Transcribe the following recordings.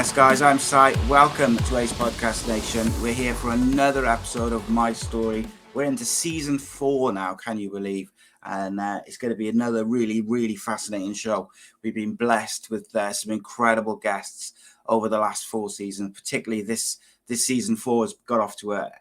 Yes, guys, I'm Si. Welcome to Ace Podcast Nation. We're here for another episode of My Story. We're into season 4 now, can you believe? And it's going to be another really, really fascinating show. We've been blessed with some incredible guests over the last 4 seasons, particularly this season 4 has got off to a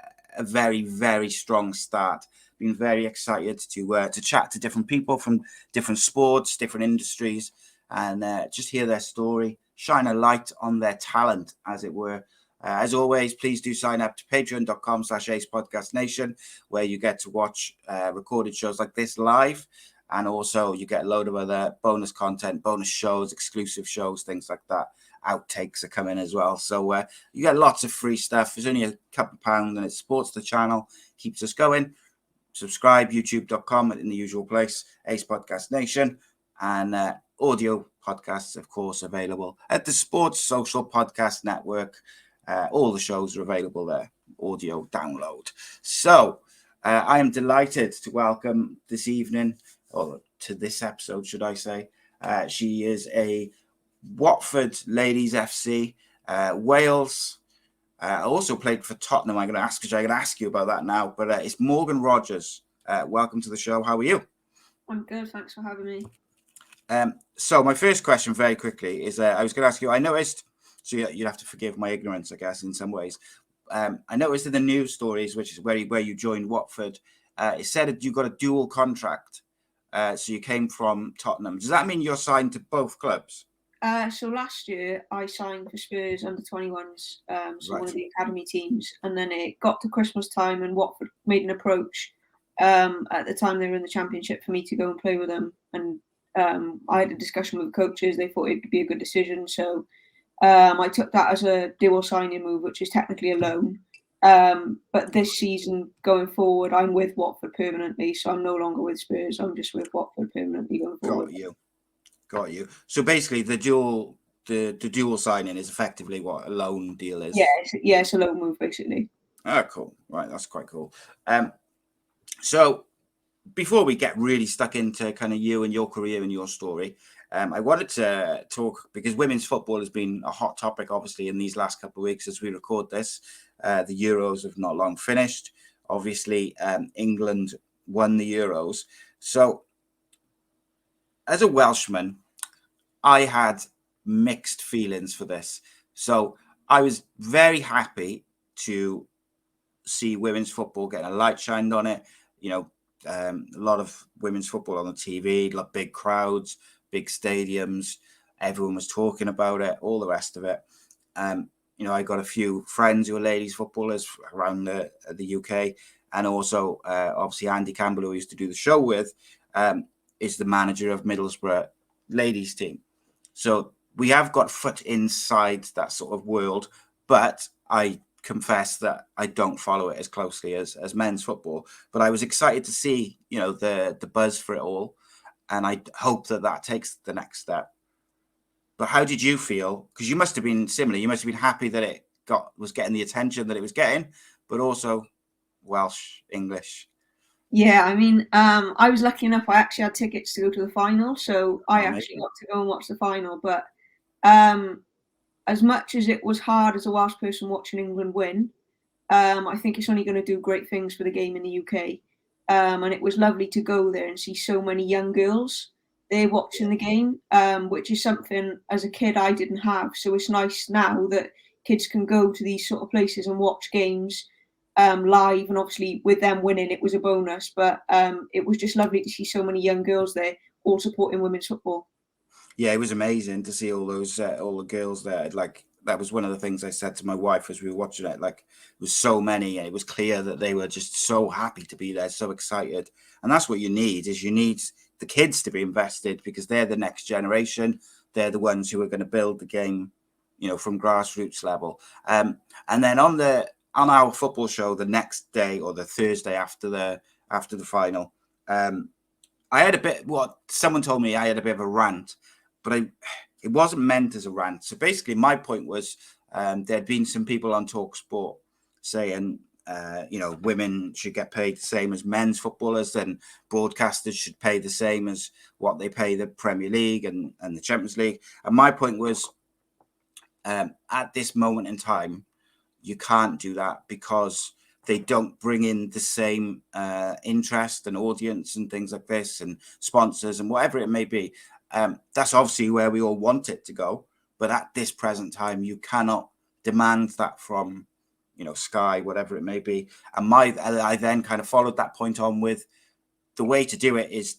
very, very strong start. Been very excited to chat to different people from different sports, different industries, and just hear their story, shine a light on their talent, as it were. As always, please do sign up to patreon.com/AcePodcastNation, where you get to watch recorded shows like this live. And also you get a load of other bonus content, bonus shows, exclusive shows, things like that. Outtakes are coming as well. So you get lots of free stuff. There's only a couple of pounds and it supports the channel, keeps us going. Subscribe, youtube.com in the usual place, Ace Podcast Nation. And audio podcasts, of course, available at the Sports Social Podcast Network. All the shows are available there, audio download. So I am delighted to welcome this evening, or to this episode, should I say. She is a Watford Ladies FC, Wales. Also played for Tottenham. I'm going to ask you about that now. But it's Morgan Rogers. Welcome to the show. How are you? I'm good. Thanks for having me. So my first question, very quickly, is I was going to ask you. I noticed. So you'd have to forgive my ignorance, I guess, in some ways. I noticed in the news stories, which is where you joined Watford, it said that you got a dual contract. So you came from Tottenham. Does that mean you're signed to both clubs? So last year I signed for Spurs under 21s, Right. one of the academy teams, and then it got to Christmas time and Watford made an approach. At the time they were in the Championship for me to go and play with them, and I had a discussion with the coaches. They thought it'd be a good decision, so I took that as a dual signing move, which is technically a loan. But this season going forward, I'm with Watford permanently, so I'm no longer with Spurs. I'm just with Watford permanently going forward. Got you. So basically, the dual signing is effectively what a loan deal is. Yeah, it's a loan move basically. Cool. Right, that's quite cool. So before we get really stuck into kind of you and your career and your story, I wanted to talk, because women's football has been a hot topic, obviously, in these last couple of weeks as we record this. The Euros have not long finished. Obviously, England won the Euros. So as a Welshman, I had mixed feelings for this. So I was very happy to see women's football getting a light shined on it. You know, a lot of women's football on the TV, like big crowds, big stadiums. Everyone was talking about it, all the rest of it. You know, I got a few friends who are ladies footballers around the UK. And also, obviously, Andy Campbell, who I used to do the show with, is the manager of Middlesbrough ladies team. So we have got foot inside that sort of world, but I confess that I don't follow it as closely as men's football. But I was excited to see, you know, the buzz for it all, and I hope that takes the next step. But how did you feel? Because you must have been similar. You must have been happy that it was getting the attention that it was getting, but also Welsh, English. Yeah, I mean, I was lucky enough. I actually had tickets to go to the final, so I actually got to go and watch the final. But as much as it was hard as a Welsh person watching England win, I think it's only going to do great things for the game in the UK. And it was lovely to go there and see so many young girls there watching the game, which is something as a kid I didn't have. So it's nice now that kids can go to these sort of places and watch games live. And obviously with them winning, it was a bonus. But it was just lovely to see so many young girls there all supporting women's football. Yeah, it was amazing to see all those all the girls there. Like, that was one of the things I said to my wife as we were watching it. Like, it was so many, and it was clear that they were just so happy to be there, so excited. And that's what you need the kids to be invested, because they're the next generation. They're the ones who are going to build the game, you know, from grassroots level. And then on our football show the next day, or the Thursday after the final, I had a bit. What someone told me, I had a bit of a rant. But it wasn't meant as a rant. So basically, my point was there'd been some people on TalkSport saying, you know, women should get paid the same as men's footballers, and broadcasters should pay the same as what they pay the Premier League and the Champions League. And my point was, at this moment in time, you can't do that because they don't bring in the same interest and audience and things like this and sponsors and whatever it may be. That's obviously where we all want it to go. But at this present time, you cannot demand that from, Sky, whatever it may be. And I then kind of followed that point on with the way to do it is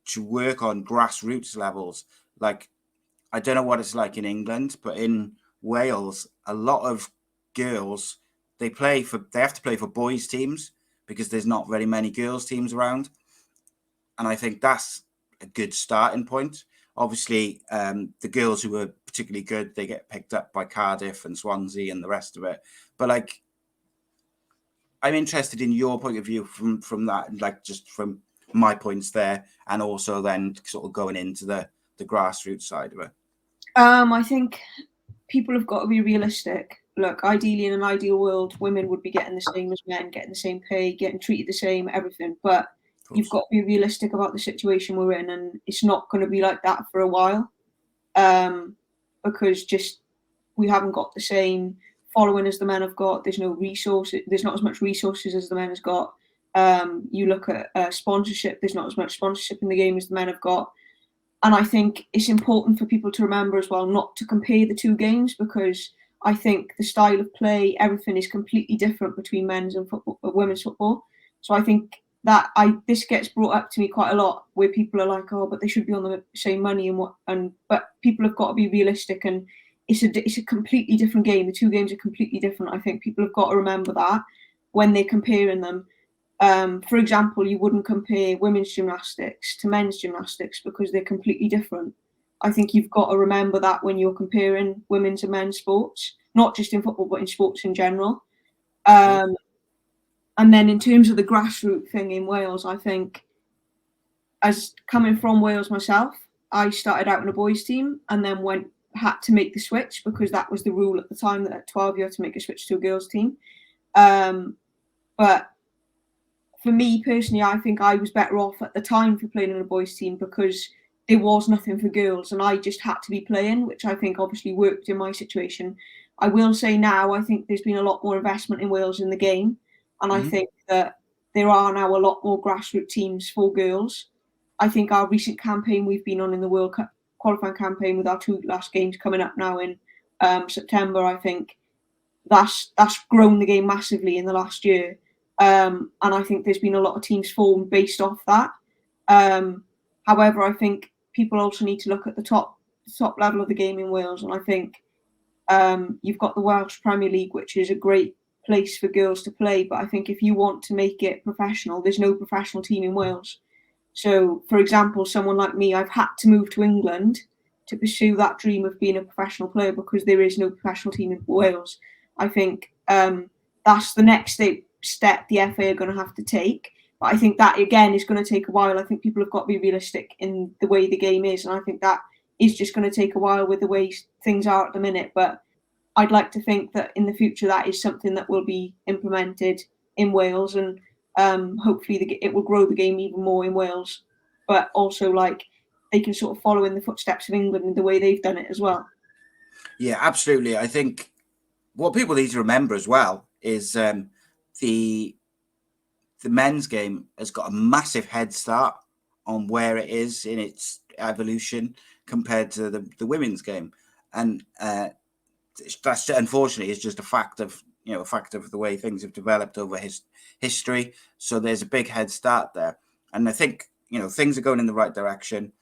to work on grassroots levels. Like, I don't know what it's like in England, but in Wales, a lot of girls, they have to play for boys teams because there's not very many girls teams around. And I think that's a good starting point. Obviously, the girls who are particularly good, they get picked up by Cardiff and Swansea and the rest of it. But like, I'm interested in your point of view from that, like just from my points there, and also then sort of going into the grassroots side of it. I think people have got to be realistic. Look, ideally, in an ideal world, women would be getting the same as men, getting the same pay, getting treated the same, everything. But you've got to be realistic about the situation we're in, and it's not going to be like that for a while, because we haven't got the same following as the men have got. There's no resources. There's not as much resources as the men has got. You look at sponsorship. There's not as much sponsorship in the game as the men have got. And I think it's important for people to remember as well not to compare the two games, because I think the style of play, everything is completely different between men's and women's football. So I think that this gets brought up to me quite a lot, where people are like, "Oh, but they should be on the same money," but people have got to be realistic, and it's a completely different game. The two games are completely different. I think people have got to remember that when they're comparing them. For example, you wouldn't compare women's gymnastics to men's gymnastics because they're completely different. I think you've got to remember that when you're comparing women's and men's sports, not just in football, but in sports in general. And then in terms of the grassroots thing in Wales, I think, as coming from Wales myself, I started out in a boys' team and then had to make the switch because that was the rule at the time, that at 12 you had to make a switch to a girls' team. But for me personally, I think I was better off at the time for playing in a boys' team because there was nothing for girls and I just had to be playing, which I think obviously worked in my situation. I will say now, I think there's been a lot more investment in Wales in the game. And I think that there are now a lot more grassroots teams for girls. I think our recent campaign we've been on in the World Cup qualifying campaign with our two last games coming up now in September, I think that's grown the game massively in the last year. And I think there's been a lot of teams formed based off that. However, I think people also need to look at the top level of the game in Wales. And I think you've got the Welsh Premier League, which is a great place for girls to play. But I think if you want to make it professional, there's no professional team in Wales. So, for example, someone like me, I've had to move to England to pursue that dream of being a professional player because there is no professional team in Wales. I think that's the next step the FA are going to have to take. But I think that, again, is going to take a while. I think people have got to be realistic in the way the game is. And I think that is just going to take a while with the way things are at the minute. But I'd like to think that in the future that is something that will be implemented in Wales, and hopefully it will grow the game even more in Wales. But also, like, they can sort of follow in the footsteps of England in the way they've done it as well. Yeah, absolutely. I think what people need to remember as well is the men's game has got a massive head start on where it is in its evolution compared to the women's game, and that's unfortunately is just a fact of the way things have developed over history. So there's a big head start there, and I think things are going in the right direction.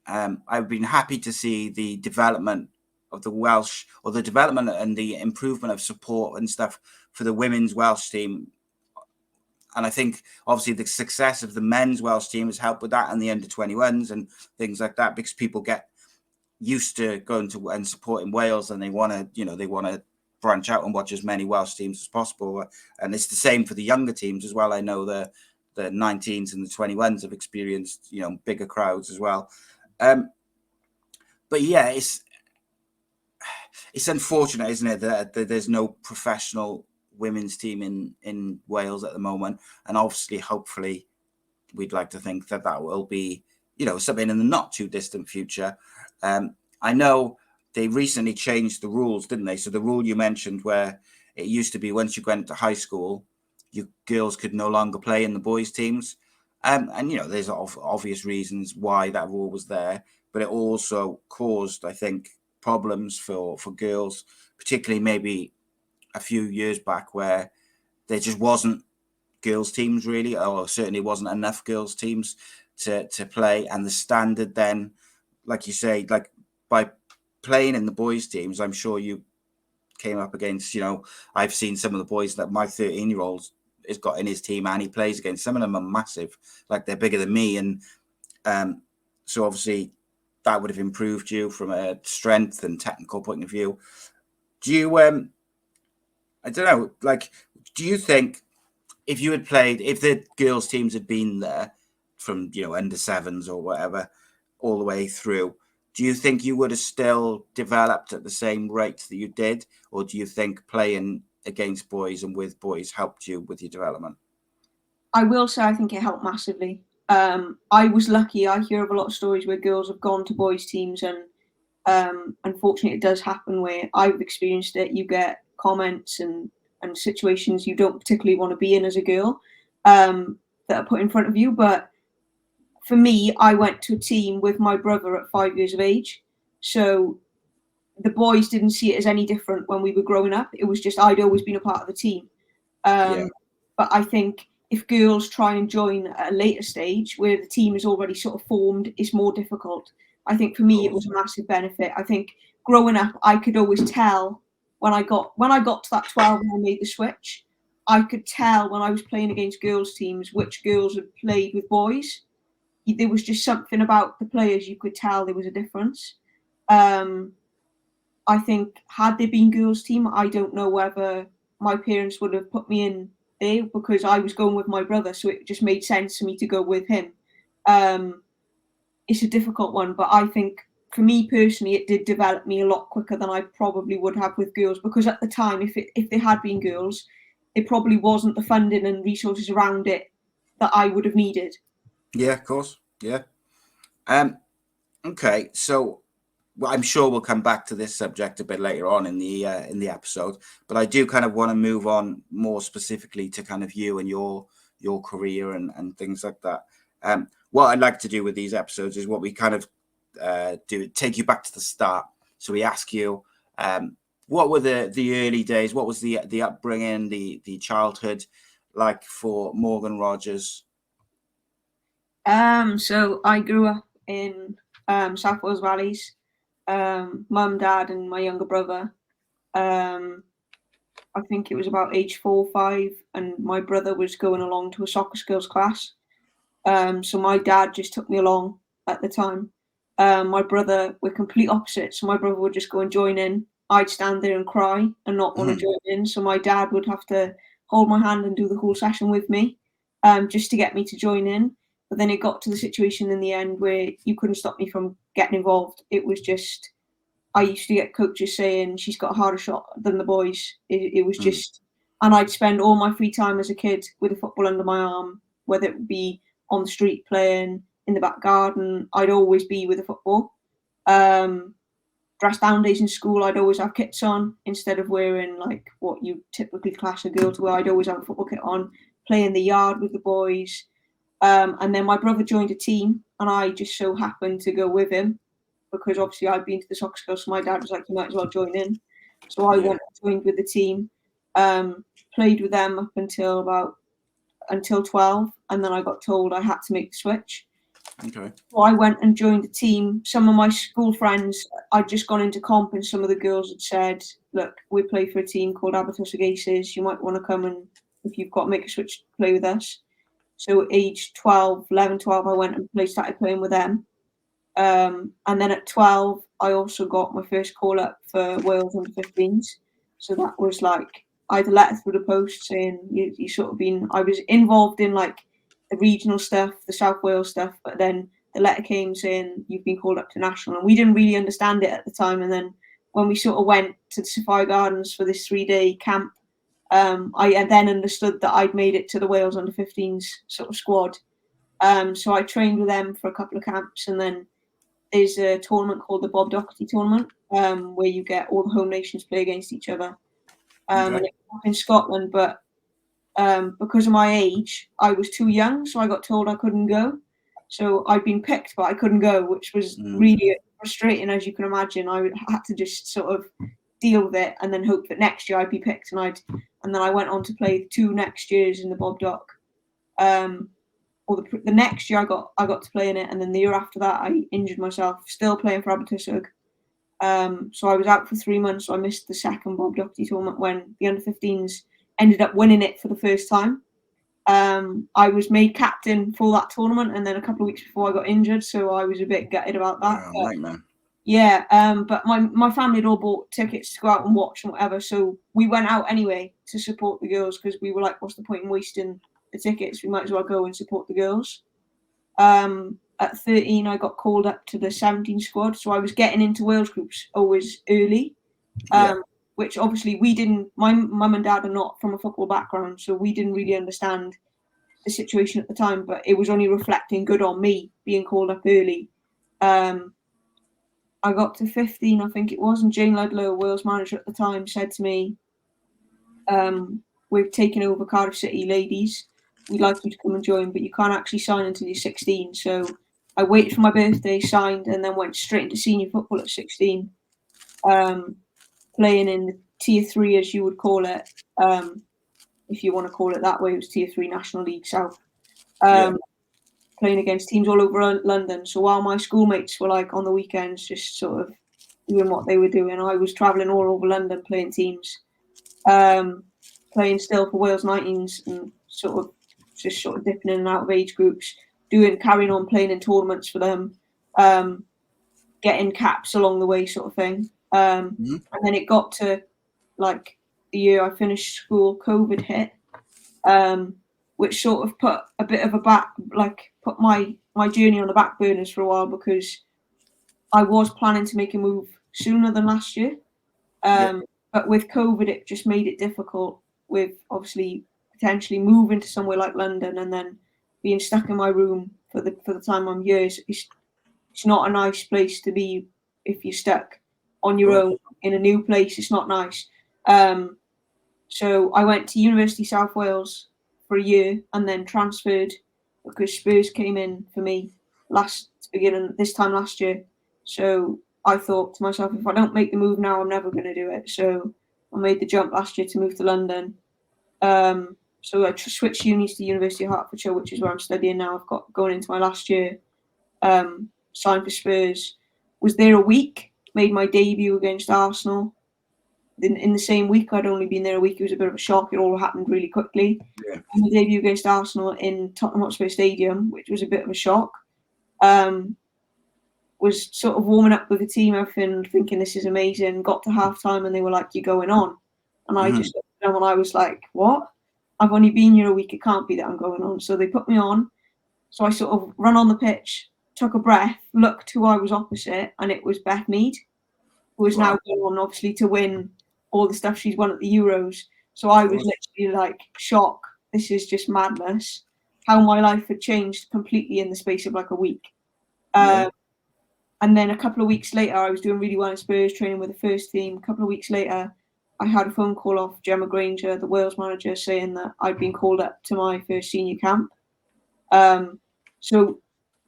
I've been happy to see the development of the Welsh, or the development and the improvement of support and stuff for the women's Welsh team. And I think obviously the success of the men's Welsh team has helped with that, and the under-21s and things like that, because people get used to going to and supporting Wales, and they want to branch out and watch as many Welsh teams as possible. And it's the same for the younger teams as well. I know the 19s and the 21s have experienced bigger crowds as well. But yeah, it's unfortunate, isn't it, that there's no professional women's team in Wales at the moment. And obviously, hopefully, we'd like to think that will be something in the not too distant future. I know they recently changed the rules, didn't they? So the rule you mentioned, where it used to be once you went to high school, you girls could no longer play in the boys' teams. And there's obvious reasons why that rule was there, but it also caused, I think, problems for girls, particularly maybe a few years back, where there just wasn't girls' teams really, or certainly wasn't enough girls' teams to play. And the standard then, like you say, like by playing in the boys' teams, I'm sure you came up against, I've seen some of the boys that my 13-year-old has got in his team and he plays against. Some of them are massive, like they're bigger than me. And so obviously that would have improved you from a strength and technical point of view. Do you, I don't know, like, do you think if you had played, if the girls' teams had been there from, under sevens or whatever, all the way through, do you think you would have still developed at the same rate that you did? Or do you think playing against boys and with boys helped you with your development? I will say I think it helped massively. I was lucky. I hear of a lot of stories where girls have gone to boys' teams, and unfortunately it does happen where I've experienced it. You get comments and situations you don't particularly want to be in as a girl that are put in front of you. But for me, I went to a team with my brother at 5 years of age. So the boys didn't see it as any different when we were growing up. It was just I'd always been a part of the team. Yeah. But I think if girls try and join at a later stage where the team is already sort of formed, it's more difficult. I think for me, it was a massive benefit. I think growing up, I could always tell when I got to that 12 and I made the switch, I could tell when I was playing against girls' teams which girls had played with boys. There was just something about the players, you could tell there was a difference. I think had there been girls' team, I don't know whether my parents would have put me in there because I was going with my brother, so it just made sense for me to go with him. It's a difficult one, but I think for me personally, it did develop me a lot quicker than I probably would have with girls, because at the time, if there had been girls, it probably wasn't the funding and resources around it that I would have needed. Yeah, of course. Yeah. Okay, so I'm sure we'll come back to this subject a bit later on in the episode, but I do kind of want to move on more specifically to kind of you and your career and things like that. What I'd like to do with these episodes is what we kind of do, take you back to the start. So we ask you, what were the early days? What was the upbringing, the childhood like for Morgan Rogers? So I grew up in South Wales Valleys. Mum, dad, and my younger brother. I think it was about age 4 or 5, and my brother was going along to a soccer skills class. So my dad just took me along at the time. My brother, we're complete opposites. So my brother would just go and join in. I'd stand there and cry and not want to join in. So my dad would have to hold my hand and do the whole session with me, just to get me to join in. But then it got to the situation in the end where you couldn't stop me from getting involved. It was just, I used to get coaches saying she's got a harder shot than the boys. It was just, and I'd spend all my free time as a kid with a football under my arm, whether it would be on the street playing, in the back garden. I'd always be with a football. Dress down days in school, I'd always have kits on instead of wearing like what you typically class a girl to wear. I'd always have a football kit on, play in the yard with the boys. And then my brother joined a team, and I just so happened to go with him because obviously I'd been to the soccer school, so my dad was like, you might as well join in. So I went and joined with the team, played with them up until 12, and then I got told I had to make the switch. Okay. So I went and joined the team. Some of my school friends, I'd just gone into comp, and some of the girls had said, look, we play for a team called A.C.E. You might want to come, and if you've got to make a switch, play with us. So age 11, 12, I went and started playing with them. And then at 12, I also got my first call up for Wales under 15s. So that was like, I had a letter through the post saying you sort of been, I was involved in like the regional stuff, the South Wales stuff, but then the letter came saying you've been called up to national, and we didn't really understand it at the time. And then when we sort of went to the Sapphire Gardens for this 3-day camp, I then understood that I'd made it to the Wales under 15s sort of squad. So I trained with them for a couple of camps, and then there's a tournament called the Bob Doherty tournament, where you get all the home nations play against each other. And it's up in Scotland, but because of my age, I was too young, so I got told I couldn't go. So I'd been picked, but I couldn't go, which was really frustrating, as you can imagine. I had to just sort of deal with it and then hope that next year I'd be picked, and then I went on to play 2 next years in the Bob Doc. Or the next year I got to play in it, and then the year after that I injured myself, still playing for Aberystwyth. So I was out for 3 months, so I missed the second Bob Doherty tournament when the under-15s ended up winning it for the first time. I was made captain for that tournament, and then a couple of weeks before I got injured, so I was a bit gutted about that. Oh, nightmare. Yeah, but my family had all bought tickets to go out and watch and whatever, so we went out anyway to support the girls, because we were like, what's the point in wasting the tickets? We might as well go and support the girls. At 13, I got called up to the 17 squad, so I was getting into Wales groups always early, which obviously we didn't. My mum and dad are not from a football background, so we didn't really understand the situation at the time, but it was only reflecting good on me being called up early. I got to 15, I think it was, and Jane Ludlow, Wales manager at the time, said to me, we've taken over Cardiff City Ladies. We'd like you to come and join, but you can't actually sign until you're 16. So I waited for my birthday, signed, and then went straight into senior football at 16, playing in the Tier 3, as you would call it. If you want to call it that way, it was Tier 3 National League South. Playing against teams all over London. So while my schoolmates were like on the weekends just sort of doing what they were doing, I was travelling all over London playing teams, playing still for Wales 19s and sort of dipping in and out of age groups, carrying on playing in tournaments for them, getting caps along the way sort of thing. And then it got to like the year I finished school, COVID hit, which sort of put a bit of put my journey on the back burners for a while, because I was planning to make a move sooner than last year. But with COVID, it just made it difficult, with obviously potentially moving to somewhere like London and then being stuck in my room for the time I'm here. It's not a nice place to be if you're stuck on your own in a new place. It's not nice. So I went to University South Wales for a year and then transferred because Spurs came in for me this time last year. So I thought to myself, if I don't make the move now, I'm never going to do it. So I made the jump last year to move to London. So I switched unis to University of Hertfordshire, which is where I'm studying now. I've got going into my last year. Signed for Spurs. Was there a week. Made my debut against Arsenal. In the same week, I'd only been there a week. It was a bit of a shock. It all happened really quickly. My debut against Arsenal in Tottenham Hotspur Stadium, which was a bit of a shock. Was sort of warming up with the team, everything, thinking this is amazing. Got to half time and they were like, "You're going on," and I just looked at them and I was like, "What? I've only been here a week. It can't be that I'm going on." So they put me on. So I sort of run on the pitch, took a breath, looked who I was opposite, and it was Beth Mead, who is now going on obviously to win all the stuff she's won at the Euros. So I was literally like, shock. This is just madness. How my life had changed completely in the space of like a week. And then a couple of weeks later, I was doing really well in Spurs, training with the first team. A couple of weeks later, I had a phone call off Gemma Granger, the Wales manager, saying that I'd been called up to my first senior camp. So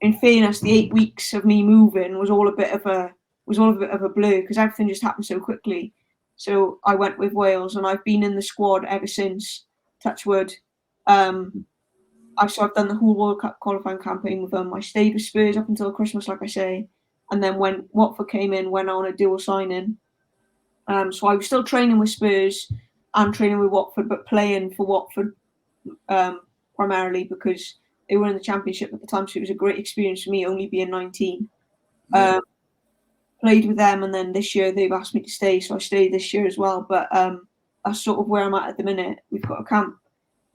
in fairness, the 8 weeks of me moving was all a bit of a blur, because everything just happened so quickly. So I went with Wales, and I've been in the squad ever since. Touch wood. I've done the whole World Cup qualifying campaign with them. I stayed with Spurs up until Christmas, like I say, and then when Watford came in, went on a dual signing. So I was still training with Spurs and training with Watford, but playing for Watford primarily because they were in the Championship at the time. So it was a great experience for me, only being 19. Played with them, and then this year they've asked me to stay, so I stayed this year as well. But that's sort of where I'm at the minute. We've got a camp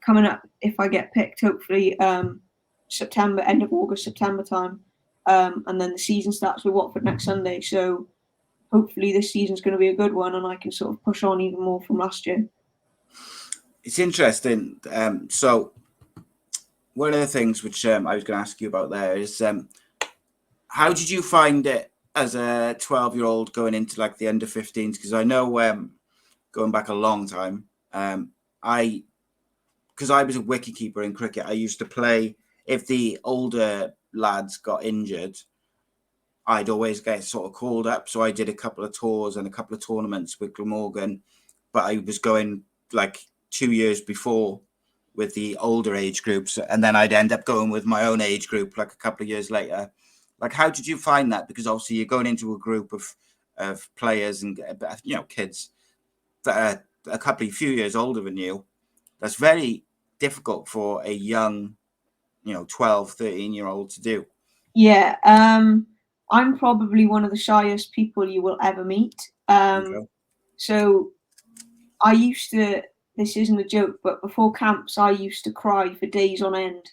coming up if I get picked, hopefully September, end of August, September time. And then the season starts with Watford next Sunday. So hopefully this season's going to be a good one, and I can sort of push on even more from last year. It's interesting. So one of the things which I was going to ask you about there is how did you find it as a 12-year-old going into like the under 15s? Because I know going back a long time, because I was a wicketkeeper in cricket, I used to play, if the older lads got injured, I'd always get sort of called up. So I did a couple of tours and a couple of tournaments with Glamorgan, but I was going like 2 years before with the older age groups, and then I'd end up going with my own age group like a couple of years later. Like, how did you find that? Because obviously you're going into a group of players and kids that are a few years older than you. That's very difficult for a young 12, 13-year-old to do. Yeah, I'm probably one of the shyest people you will ever meet. Okay. So I used to, this isn't a joke, but before camps, I used to cry for days on end,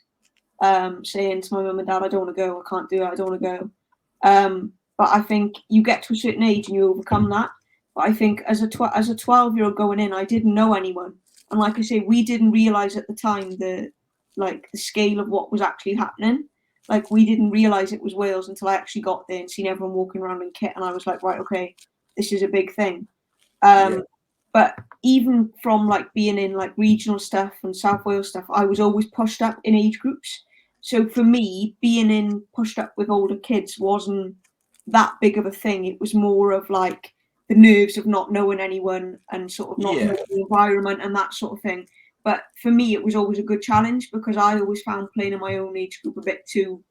saying to my mum and dad, I don't want to go, I can't do it, I don't want to go. But I think you get to a certain age and you overcome that. But I think as a 12-year-old going in, I didn't know anyone. And like I say, we didn't realise at the time the scale of what was actually happening. Like, we didn't realise it was Wales until I actually got there and seen everyone walking around in kit, and I was like, right, okay, this is a big thing. Yeah. But even from like being in like regional stuff and South Wales stuff, I was always pushed up in age groups. So for me, being in pushed up with older kids wasn't that big of a thing. It was more of like the nerves of not knowing anyone and sort of not knowing the environment and that sort of thing. But for me, it was always a good challenge because I always found playing in my own age group a bit too,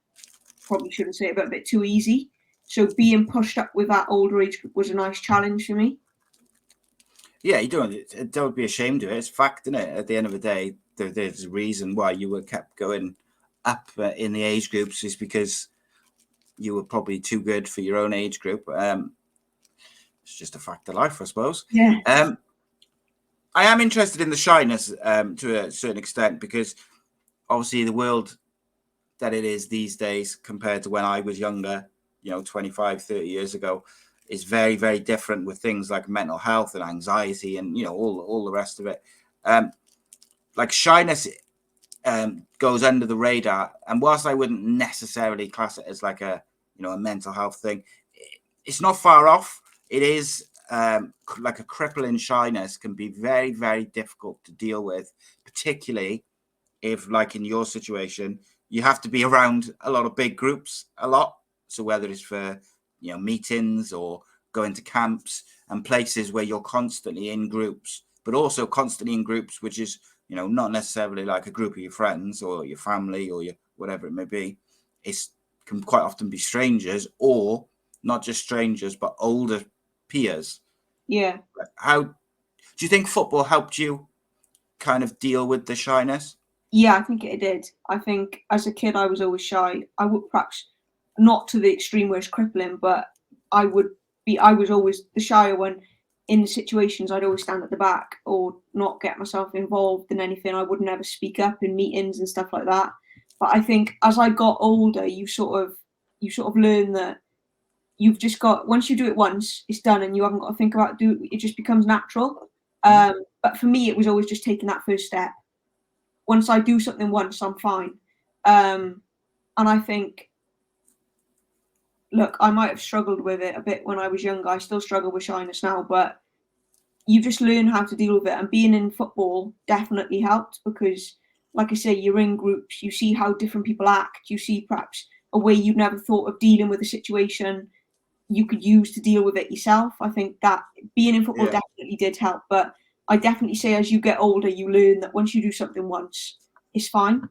probably shouldn't say it, but a bit too easy. So being pushed up with that older age group was a nice challenge for me. Yeah, you don't be ashamed of it. It's fact, isn't it? At the end of the day, there's a reason why you were kept going up in the age groups is because you were probably too good for your own age group. It's just a fact of life, I suppose. Yeah. I am interested in the shyness to a certain extent because obviously the world that it is these days compared to when I was younger, 25, 30 years ago, is very, very different with things like mental health and anxiety and, all the rest of it. Like shyness goes under the radar. And whilst I wouldn't necessarily class it as like a mental health thing, it's not far off. It is like a crippling shyness can be very, very difficult to deal with, particularly if, like in your situation, you have to be around a lot of big groups a lot. So whether it's for meetings or going to camps and places where you're constantly in groups, but also constantly in groups, which is not necessarily like a group of your friends or your family or your whatever it may be. It can quite often be strangers, or not just strangers, but older peers. Yeah. How do you think football helped you kind of deal with the shyness? Yeah, I think it did. I think as a kid, I was always shy. I would perhaps not to the extreme where it's crippling, but I was always the shyer one in situations. I'd always stand at the back or not get myself involved in anything. I would never speak up in meetings and stuff like that. But I think as I got older, you sort of learn that you've just got, once you do it once, it's done and you haven't got to think about it just becomes natural. But for me, it was always just taking that first step. Once I do something once, I'm fine. And I think, look, I might have struggled with it a bit when I was younger. I still struggle with shyness now, but you just learn how to deal with it. And being in football definitely helped because, like I say, you're in groups, you see how different people act, you see perhaps a way you've never thought of dealing with a situation you could use to deal with it yourself. I think that being in football definitely did help, but I definitely say as you get older, you learn that once you do something once, it's fine.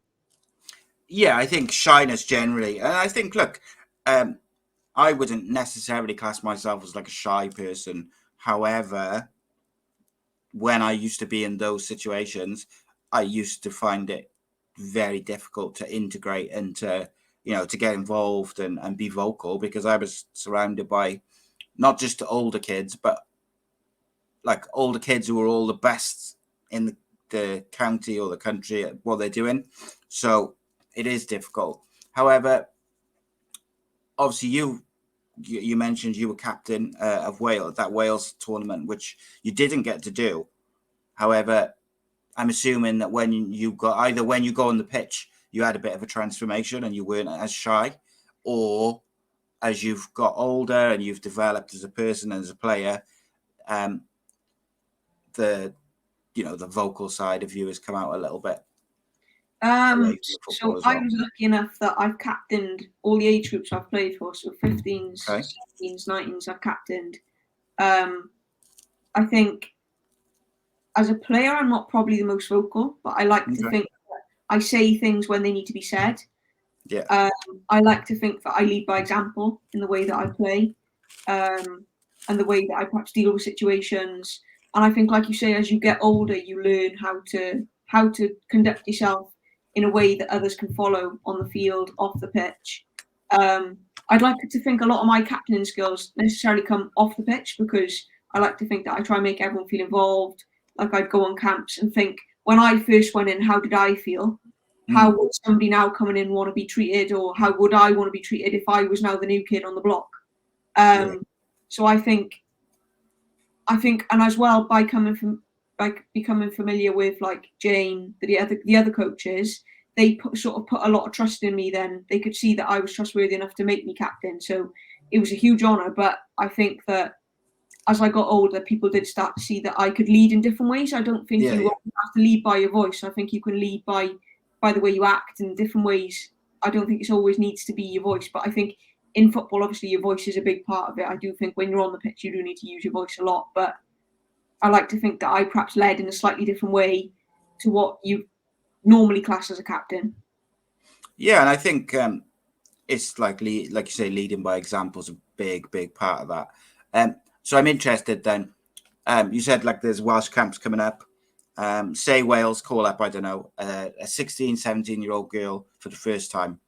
Yeah, I think shyness generally, and I think, look, I wouldn't necessarily class myself as like a shy person. However, when I used to be in those situations, I used to find it very difficult to integrate and to get involved and be vocal because I was surrounded by not just older kids, but like older kids who are all the best in the county or the country at what they're doing. So it is difficult. However, obviously you mentioned you were captain of Wales, that Wales tournament, which you didn't get to do. However, I'm assuming that when you go on the pitch, you had a bit of a transformation and you weren't as shy, or as you've got older and you've developed as a person and as a player, the vocal side of you has come out a little bit? So I was lucky enough that I've captained all the age groups I've played for. So 15s, 17s, 19s, I've captained. I think as a player, I'm not probably the most vocal, but I like to think that I say things when they need to be said. Yeah. I like to think that I lead by example in the way that I play, and the way that I perhaps deal with situations. And I think, like you say, as you get older, you learn how to conduct yourself in a way that others can follow on the field, off the pitch. I'd like to think a lot of my captaining skills necessarily come off the pitch, because I like to think that I try and make everyone feel involved. Like, I'd go on camps and think, when I first went in, how did I feel? How would somebody now coming in want to be treated, or how would I want to be treated if I was now the new kid on the block? So I think, and as well, by becoming familiar with like Jane, the other coaches, they sort of put a lot of trust in me. Then they could see that I was trustworthy enough to make me captain. So it was a huge honour. But I think that as I got older, people did start to see that I could lead in different ways. I don't think you have to lead by your voice. I think you can lead by the way you act in different ways. I don't think it always needs to be your voice, but I think in football, obviously, your voice is a big part of it. I do think when you're on the pitch, you do need to use your voice a lot, but I like to think that I perhaps led in a slightly different way to what you normally class as a captain. Yeah, and I think it's like you say, leading by example is a big part of that. So I'm interested then. You said like there's Welsh camps coming up. Say Wales call up, I don't know, a 16, 17-year-old girl for the first time.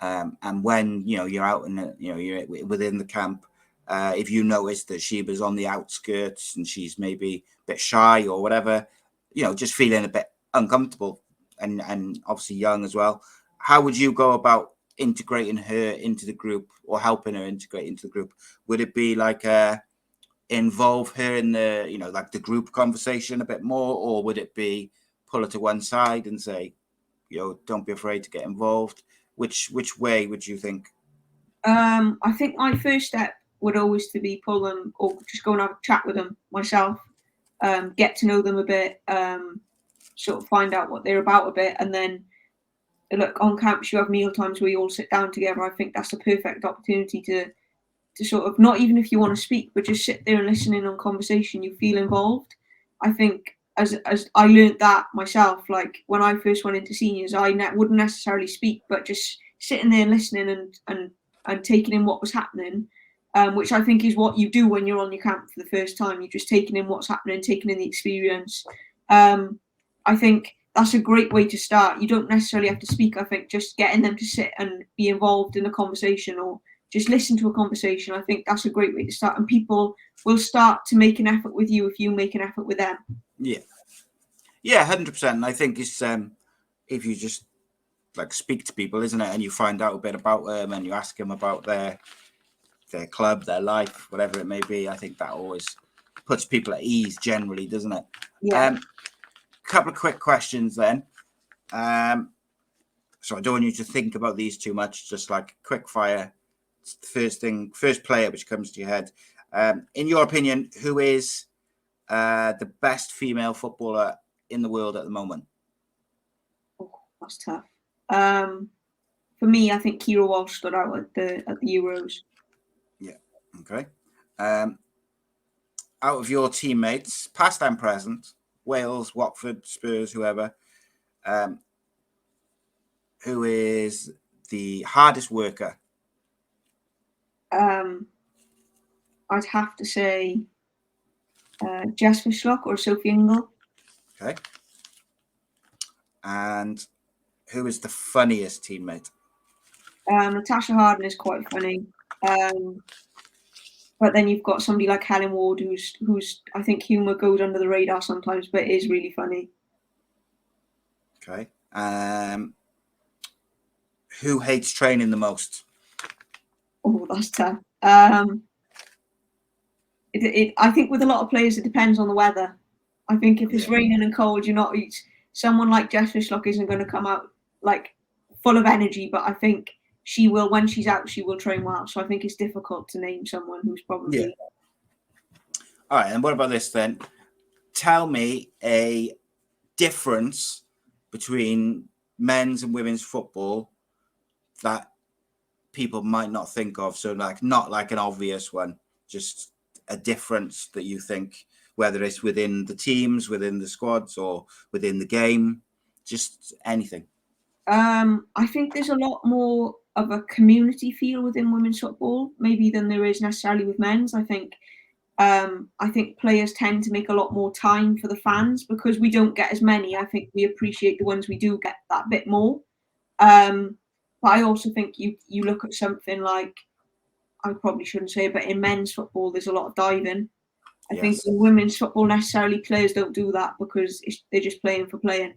And when, you're out in you're within the camp, if you notice that she was on the outskirts and she's maybe a bit shy or whatever, just feeling a bit uncomfortable and obviously young as well, how would you go about integrating her into the group or helping her integrate into the group? Would it be like involve her in the, like the group conversation a bit more, or would it be pull her to one side and say, don't be afraid to get involved? Which way would you think? I think my first step would always to be pull them, or just go and have a chat with them myself, get to know them a bit, sort of find out what they're about a bit, and then look, on camps you have meal times where you all sit down together. I think that's a perfect opportunity to sort of, not even if you want to speak, but just sit there and listen in on conversation. You feel involved. I think as I learned that myself, like when I first went into seniors, I wouldn't necessarily speak, but just sitting there and listening and taking in what was happening, which I think is what you do when you're on your camp for the first time. You're just taking in what's happening, taking in the experience. I think that's a great way to start. You don't necessarily have to speak. I think just getting them to sit and be involved in a conversation, or just listen to a conversation, I think that's a great way to start. And people will start to make an effort with you if you make an effort with them. Yeah, 100%. I think it's if you just like speak to people, isn't it, and you find out a bit about them and you ask them about their club, their life, whatever it may be. I think that always puts people at ease generally, doesn't it? Yeah. Couple of quick questions then. So I don't want you to think about these too much. Just like quick fire. First player which comes to your head. In your opinion, who is the best female footballer in the world at the moment? Oh, that's tough. For me, I think Kira Walsh stood out at the Euros. Yeah. Okay. Out of your teammates, past and present, Wales, Watford, Spurs, whoever, who is the hardest worker? I'd have to say Jess Fishlock or Sophie Ingle. Okay. And who is the funniest teammate? Natasha Harden is quite funny. But then you've got somebody like Helen Ward, who's I think humour goes under the radar sometimes, but is really funny. Okay. Who hates training the most? Oh, that's tough. I think with a lot of players, it depends on the weather. I think if it's raining and cold, someone like Jess Fishlock isn't going to come out like full of energy, but I think she will, when she's out, she will train well. So I think it's difficult to name someone who's probably. Yeah. All right, and what about this then? Tell me a difference between men's and women's football that people might not think of. So like not like an obvious one, just a difference that you think, whether it's within the teams, within the squads, or within the game, just anything. I think there's a lot more of a community feel within women's football, maybe than there is necessarily with men's. I think players tend to make a lot more time for the fans because we don't get as many. I think we appreciate the ones we do get that bit more. But I also think you look at something like, I probably shouldn't say it, but in men's football, there's a lot of diving. I think in women's football, necessarily players don't do that because they're just playing for playing.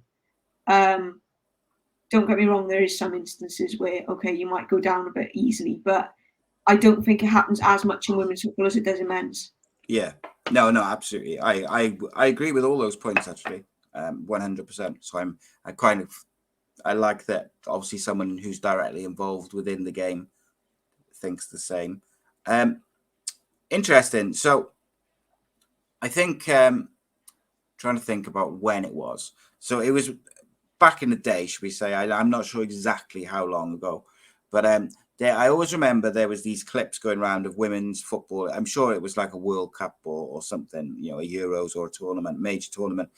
Don't get me wrong, there is some instances where, okay, you might go down a bit easily, but I don't think it happens as much in women's football as it does in men's. Yeah, no, absolutely. I agree with all those points actually, 100%. So I like that. Obviously, someone who's directly involved within the game thinks the same. Interesting. So I think trying to think about when it was. So it was back in the day, should we say? I'm not sure exactly how long ago, but I always remember there was these clips going around of women's football. I'm sure it was like a World Cup or something, a Euros or a tournament, major tournament.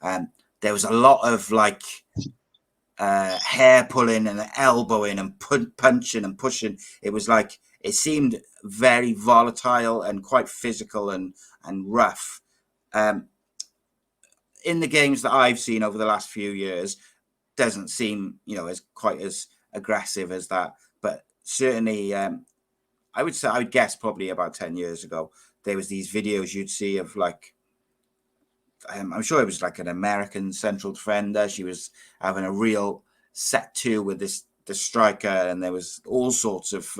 There was a lot of like hair pulling and elbowing and punching and pushing. It was like, it seemed very volatile and quite physical and rough. In the games that I've seen over the last few years, doesn't seem, as quite as aggressive as that. But certainly, I would guess probably about 10 years ago, there was these videos you'd see of like, I'm sure it was like an American central defender. She was having a real set to with the striker, and there was all sorts of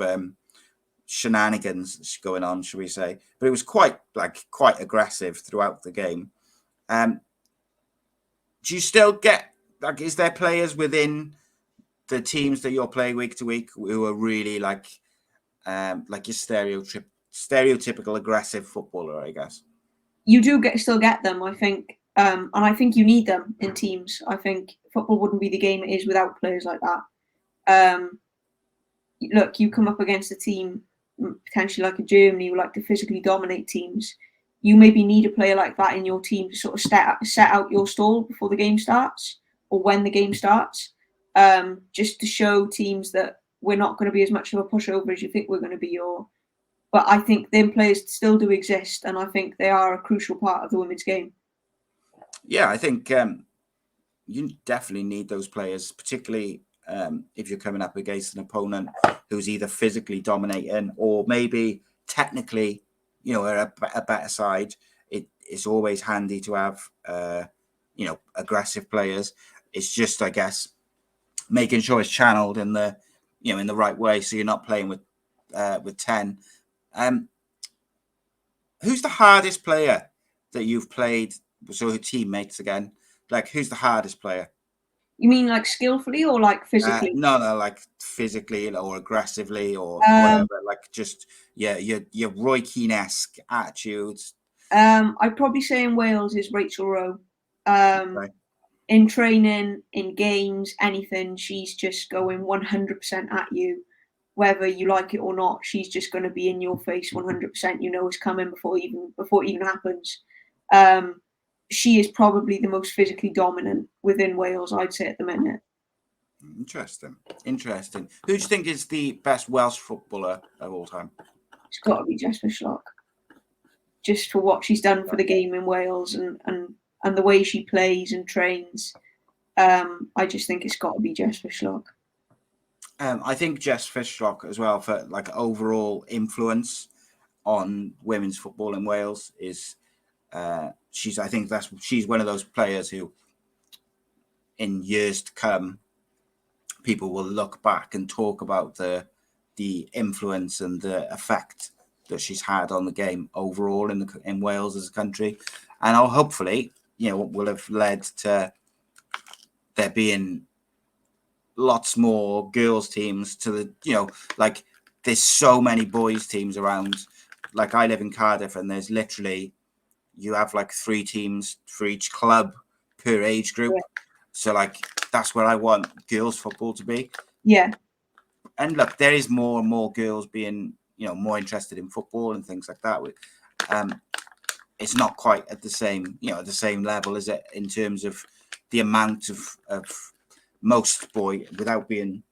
shenanigans going on, shall we say? But it was quite aggressive throughout the game. Do you still get, like, is there players within the teams that you're playing week to week who are really like your stereotypical aggressive footballer, I guess? You do still get them, I think. And I think you need them in teams. I think football wouldn't be the game it is without players like that. Look, you come up against a team, potentially like a Germany, who like to physically dominate teams. You maybe need a player like that in your team to sort of set out your stall before the game starts or when the game starts, just to show teams that we're not going to be as much of a pushover as you think we're going to be. But I think them players still do exist, and I think they are a crucial part of the women's game. Yeah, I think you definitely need those players, particularly if you're coming up against an opponent who's either physically dominating or maybe technically, are a better side. It's always handy to have, aggressive players. It's just, I guess, making sure it's channeled in the right way, so you're not playing with 10. Who's the hardest player that you've played? So teammates again, like who's the hardest player? You mean like skillfully or like physically? No, like physically or aggressively or whatever. Like just your Roy Keane-esque attitudes. I'd probably say in Wales is Rachel Rowe. Okay. In training, in games, anything, she's just going 100% at you, whether you like it or not. She's just going to be in your face 100%. You know it's coming before it even happens. She is probably the most physically dominant within Wales, I'd say, at the minute. Interesting. Who do you think is the best Welsh footballer of all time? It's got to be Jess Fishlock. Just for what she's done for the game in Wales and the way she plays and trains. I just think it's got to be Jess Fishlock. I think Jess Fishlock as well, for like overall influence on women's football in Wales, is she's one of those players who in years to come people will look back and talk about the influence and the effect that she's had on the game overall in Wales as a country, and hopefully will have led to there being lots more girls teams to the, like there's so many boys teams around. Like I live in Cardiff and there's literally, you have like 3 teams for each club per age group. Yeah. So like, that's where I want girls football to be. Yeah. And look, there is more and more girls being, more interested in football and things like that. It's not quite at the same, at the same level, is it, in terms of the amount of most boy, without being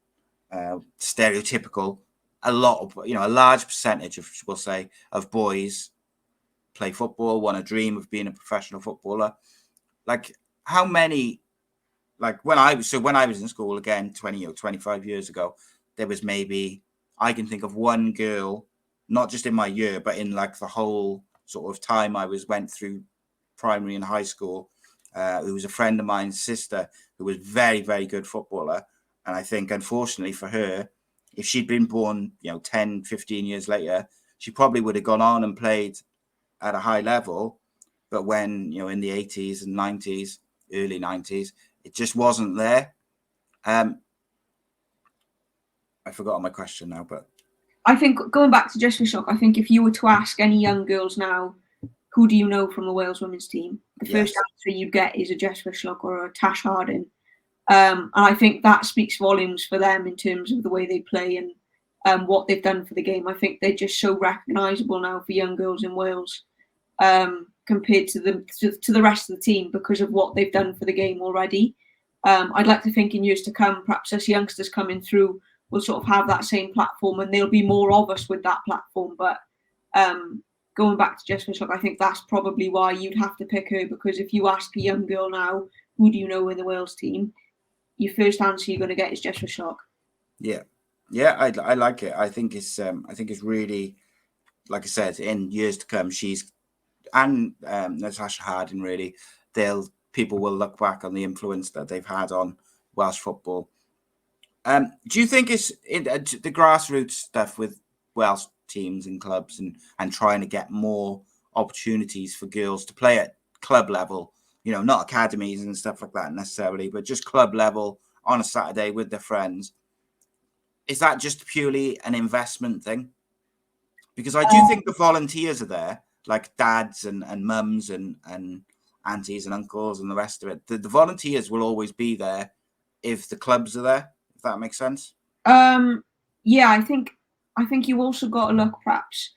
stereotypical, a lot of, a large percentage of, we'll say, of boys play football, want to dream of being a professional footballer. Like how many, like when I was in school again, 25 years ago, there was maybe, I can think of one girl, not just in my year, but in like the whole sort of time went through primary and high school, who was a friend of mine's sister, who was very, very good footballer. And I think, unfortunately for her, if she'd been born, 10, 15 years later, she probably would have gone on and played at a high level. But when, in the 80s and 90s, early 90s, it just wasn't there. I forgot my question now, but I think going back to Just for Shock, I think if you were to ask any young girls now, who do you know from the Wales women's team? The first answer you'd get is a Jess Fishlock or a Tash Harding. And I think that speaks volumes for them in terms of the way they play and what they've done for the game. I think they're just so recognisable now for young girls in Wales compared to the rest of the team because of what they've done for the game already. I'd like to think in years to come, perhaps us youngsters coming through will sort of have that same platform and there'll be more of us with that platform. But going back to Jess Fishlock, I think that's probably why you'd have to pick her, because if you ask a young girl now, who do you know in the Wales team? Your first answer you're going to get is Jess Fishlock. Yeah, I like it. I think it's really, like I said, in years to come, she's and Natasha Harding, really, people will look back on the influence that they've had on Welsh football. Do you think it's the grassroots stuff with Welsh teams and clubs and trying to get more opportunities for girls to play at club level, not academies and stuff like that necessarily, but just club level on a Saturday with their friends? Is that just purely an investment thing? Because I do think the volunteers are there, like dads and mums and aunties and uncles and the rest of it. The volunteers will always be there if the clubs are there, if that makes sense. Yeah, I think you also got to look perhaps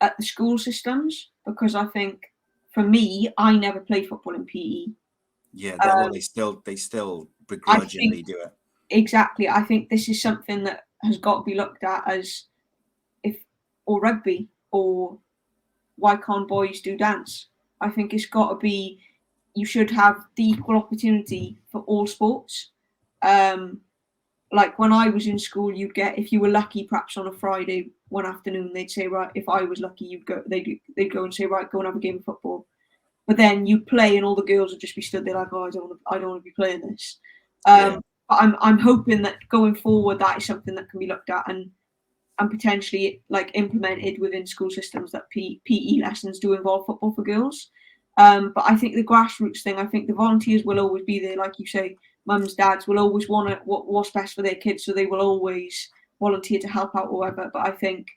at the school systems, because I think for me, I never played football in PE. Yeah, they still begrudgingly do it. Exactly. I think this is something that has got to be looked at as or rugby, or why can't boys do dance? I think it's got to be, you should have the equal opportunity for all sports. Like when I was in school, you'd get, if you were lucky, perhaps on a Friday one afternoon, they'd say, right, if I was lucky, they'd go and say, right, go and have a game of football. But then you'd play and all the girls would just be stood there like, oh, I don't want to be playing this. But I'm hoping that going forward, that is something that can be looked at and potentially like implemented within school systems, that PE lessons do involve football for girls. But I think the grassroots thing, I think the volunteers will always be there. Like you say, mums, dads will always want what's best for their kids, so they will always volunteer to help out or whatever. But I think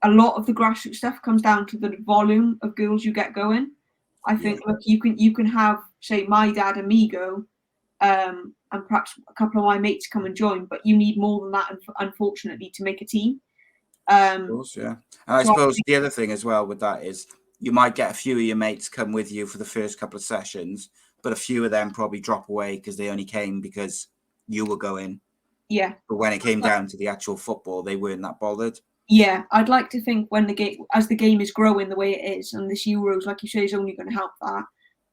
a lot of the grassroots stuff comes down to the volume of girls you get going. I think look, you can have, say, my dad and me go, and perhaps a couple of my mates come and join, but you need more than that, unfortunately, to make a team. Of course, yeah. And I suppose the other thing as well with that is you might get a few of your mates come with you for the first couple of sessions, but a few of them probably drop away because they only came because you were going. Yeah. But when it came down to the actual football, they weren't that bothered. Yeah, I'd like to think when as the game is growing the way it is, and this Euros, like you say, is only going to help that.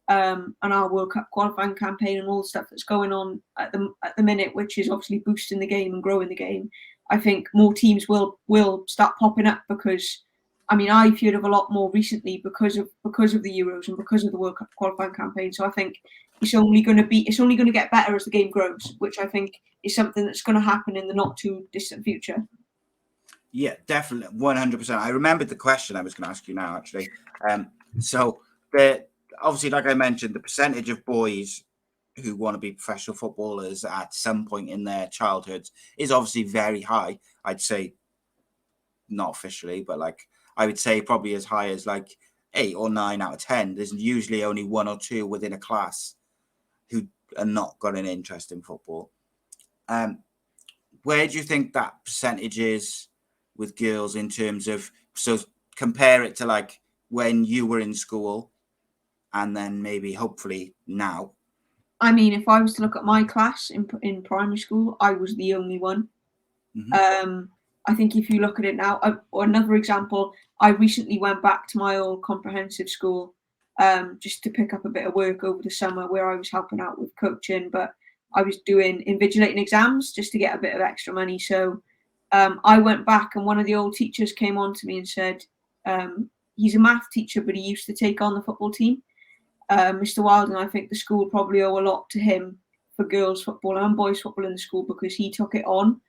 And our World Cup qualifying campaign and all the stuff that's going on at the minute, which is obviously boosting the game and growing the game. I think more teams will start popping up, because I mean, I've heard of a lot more recently because of the Euros and because of the World Cup qualifying campaign. So I think it's only going to get better as the game grows, which I think is something that's going to happen in the not too distant future. Yeah, definitely, 100%. I remembered the question I was going to ask you now, actually. So obviously, like I mentioned, the percentage of boys who want to be professional footballers at some point in their childhoods is obviously very high. I'd say not officially, but like I would say probably as high as like 8 or 9 out of 10. There's usually only 1 or 2 within a class who are not got an interest in football. Where do you think that percentage is with girls in terms of, so compare it to like when you were in school and then maybe hopefully now? I mean, if I was to look at my class in primary school, I was the only one. I think if you look at it now, or another example, I recently went back to my old comprehensive school just to pick up a bit of work over the summer where I was helping out with coaching, but I was doing invigilating exams just to get a bit of extra money. So I went back, and one of the old teachers came on to me and said, he's a math teacher, but he used to take on the football team. Mr. Wilden, I think the school probably owe a lot to him for girls football and boys football in the school because he took it on.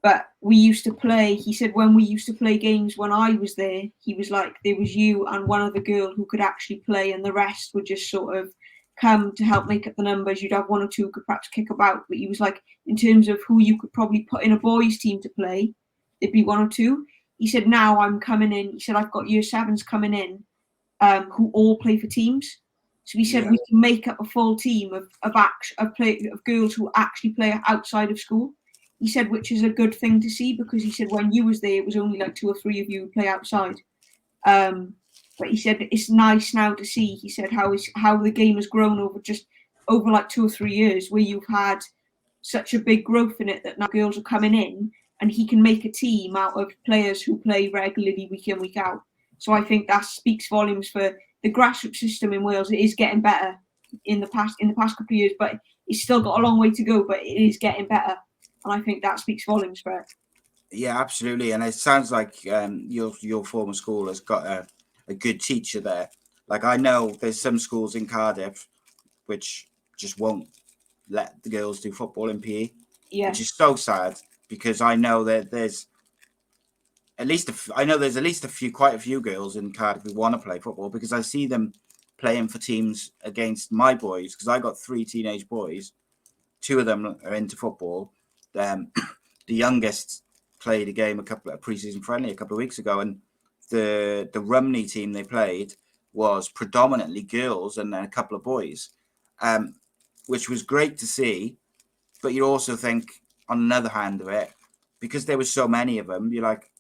But we used to play, he said, when we used to play games when I was there, he was like, there was you and one other girl who could actually play, and the rest would just sort of come to help make up the numbers. You'd have 1 or 2 who could perhaps kick about, but he was like, in terms of who you could probably put in a boys' team to play, it'd be 1 or 2. He said, now I'm coming in. He said, I've got year 7s coming in who all play for teams. So he said we can make up a full team of girls who actually play outside of school. He said, which is a good thing to see, because he said when you was there, it was only like 2 or 3 of you who play outside. But he said it's nice now to see. He said how the game has grown over like 2 or 3 years, where you've had such a big growth in it that now girls are coming in, and he can make a team out of players who play regularly week in, week out. So I think that speaks volumes for the grassroots system in Wales. It is getting better in the past couple of years, but it's still got a long way to go, but it is getting better. And I think that speaks volumes for it. Yeah, absolutely. And it sounds like your former school has got a good teacher there. Like I know there's some schools in Cardiff which just won't let the girls do football in PE, which is so sad, because I know that there's at least quite a few girls in Cardiff who want to play football, because I see them playing for teams against my boys, because I got 3 teenage boys. 2 of them are into football. The youngest played a game, a pre-season friendly a couple of weeks ago, and the Rumney team they played was predominantly girls and then a couple of boys, which was great to see. But you also think, on another hand of it, because there were so many of them, you're like,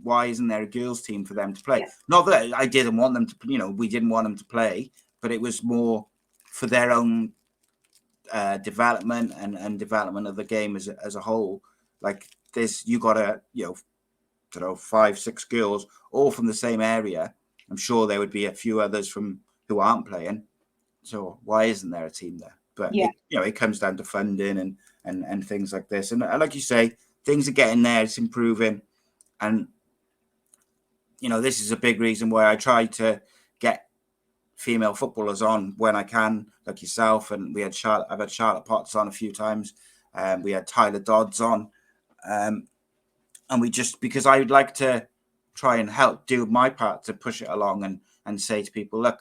why isn't there a girls team for them to play? Yeah. Not that I didn't want them to, we didn't want them to play, but it was more for their own development and development of the game as a whole. Like you got 5, 6 girls all from the same area. I'm sure there would be a few others who aren't playing. So why isn't there a team there? But it comes down to funding and things like this. And like you say, things are getting there. It's improving. And, this is a big reason why I try to get female footballers on when I can, like yourself. And I've had Charlotte Potts on a few times. We had Tyler Dodds on. And because I would like to try and help do my part to push it along and say to people, look,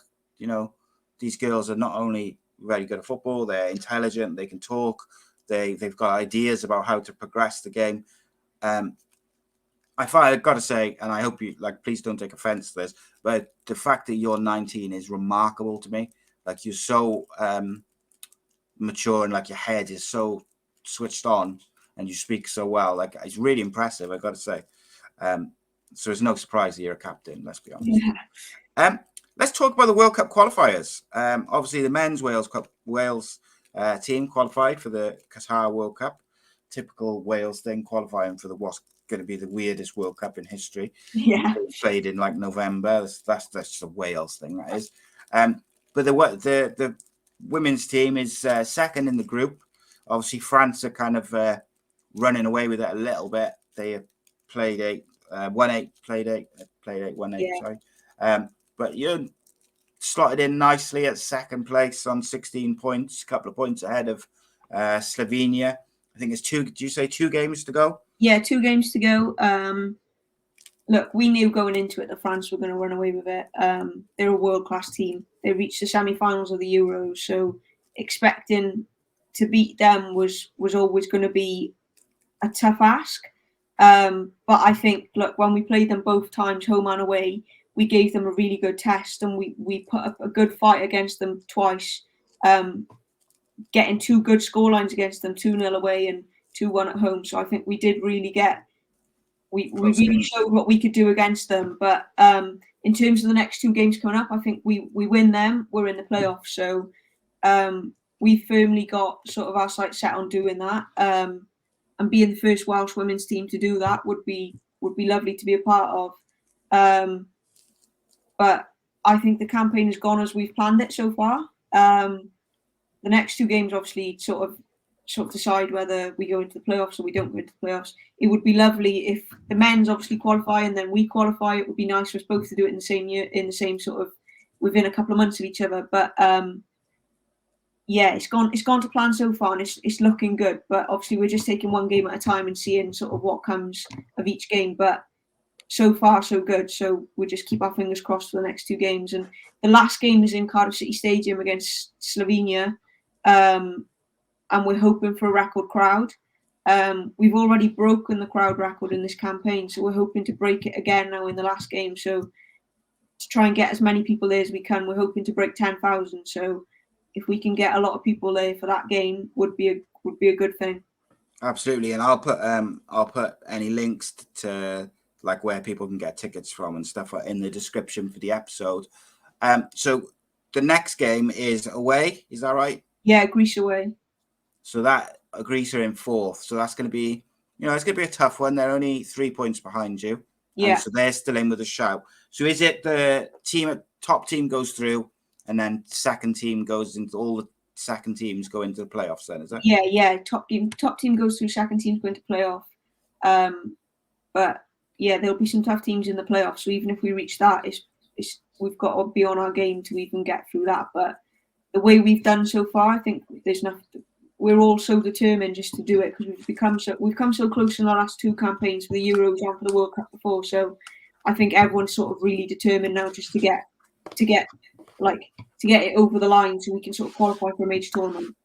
these girls are not only very good at football, they're intelligent, they can talk, they've got ideas about how to progress the game. I've got to say, and I hope you please don't take offense to this, but the fact that you're 19 is remarkable to me. Like, you're so mature, and like your head is so switched on, and you speak so well. Like, it's really impressive, I've got to say. So it's no surprise that you're a captain, let's be honest. Yeah. Let's talk about the World Cup qualifiers. Obviously, the men's Wales team qualified for the Qatar World Cup. Typical Wales thing, qualifying for what's going to be the weirdest World Cup in history. Yeah, played in November. That's just a Wales thing, that is. But the women's team is second in the group. Obviously, France are kind of running away with it a little bit. They played 8, won 8, played 8, won 8. Yeah. Sorry, but you're slotted in nicely at second place on 16 points, a couple of points ahead of Slovenia. I think it's 2. Did you say 2 games to go? Yeah, 2 games to go. look, we knew going into it that France were going to run away with it. They're a world-class team. They reached the semi-finals of the Euros, so expecting to beat them was always going to be a tough ask. But I think, look, when we played them both times, home and away, we gave them a really good test, and we put up a good fight against them twice, getting 2 good scorelines against them, 2-0 away and 2-1 at home. So I think we did really we really showed what we could do against them. But in terms of the next 2 games coming up, I think we win them, we're in the playoffs. So we firmly got sort of our sights set on doing that. And being the first Welsh women's team to do that would be lovely to be a part of. But I think the campaign has gone as we've planned it so far. The next 2 games obviously sort of decide whether we go into the playoffs or we don't go into the playoffs. It would be lovely if the men's obviously qualify and then we qualify. It would be nice for us both to do it in the same year, in the same sort of within a couple of months of each other. But yeah, it's gone to plan so far, and it's looking good. But obviously we're just taking one game at a time and seeing sort of what comes of each game. But so far so good. So we just keep our fingers crossed for the next 2 games. And the last game is in Cardiff City Stadium against Slovenia. And we're hoping for a record crowd. We've already broken the crowd record in this campaign, so we're hoping to break it again now in the last game. So to try and get as many people there as we can, we're hoping to break 10,000. So if we can get a lot of people there for that game, would be a good thing. Absolutely, and I'll put any links to like where people can get tickets from and stuff in the description for the episode. So the next game is away. Is that right? Yeah, Greece away. So that Greece are in 4th. So that's going to be, it's going to be a tough one. They're only 3 points behind you. Yeah. So they're still in with a shout. So is it the top team goes through, and then second team goes into all the second teams go into the playoffs? Then is it? Yeah. Top team goes through. Second team go into playoff. But yeah, there'll be some tough teams in the playoffs. So even if we reach that, we've got to be on our game to even get through that. But the way we've done so far, I think there's nothing. We're all so determined just to do it because we've come so close in the last 2 campaigns for the Euros and for the World Cup before. So I think everyone's sort of really determined now just to get it over the line so we can sort of qualify for a major tournament.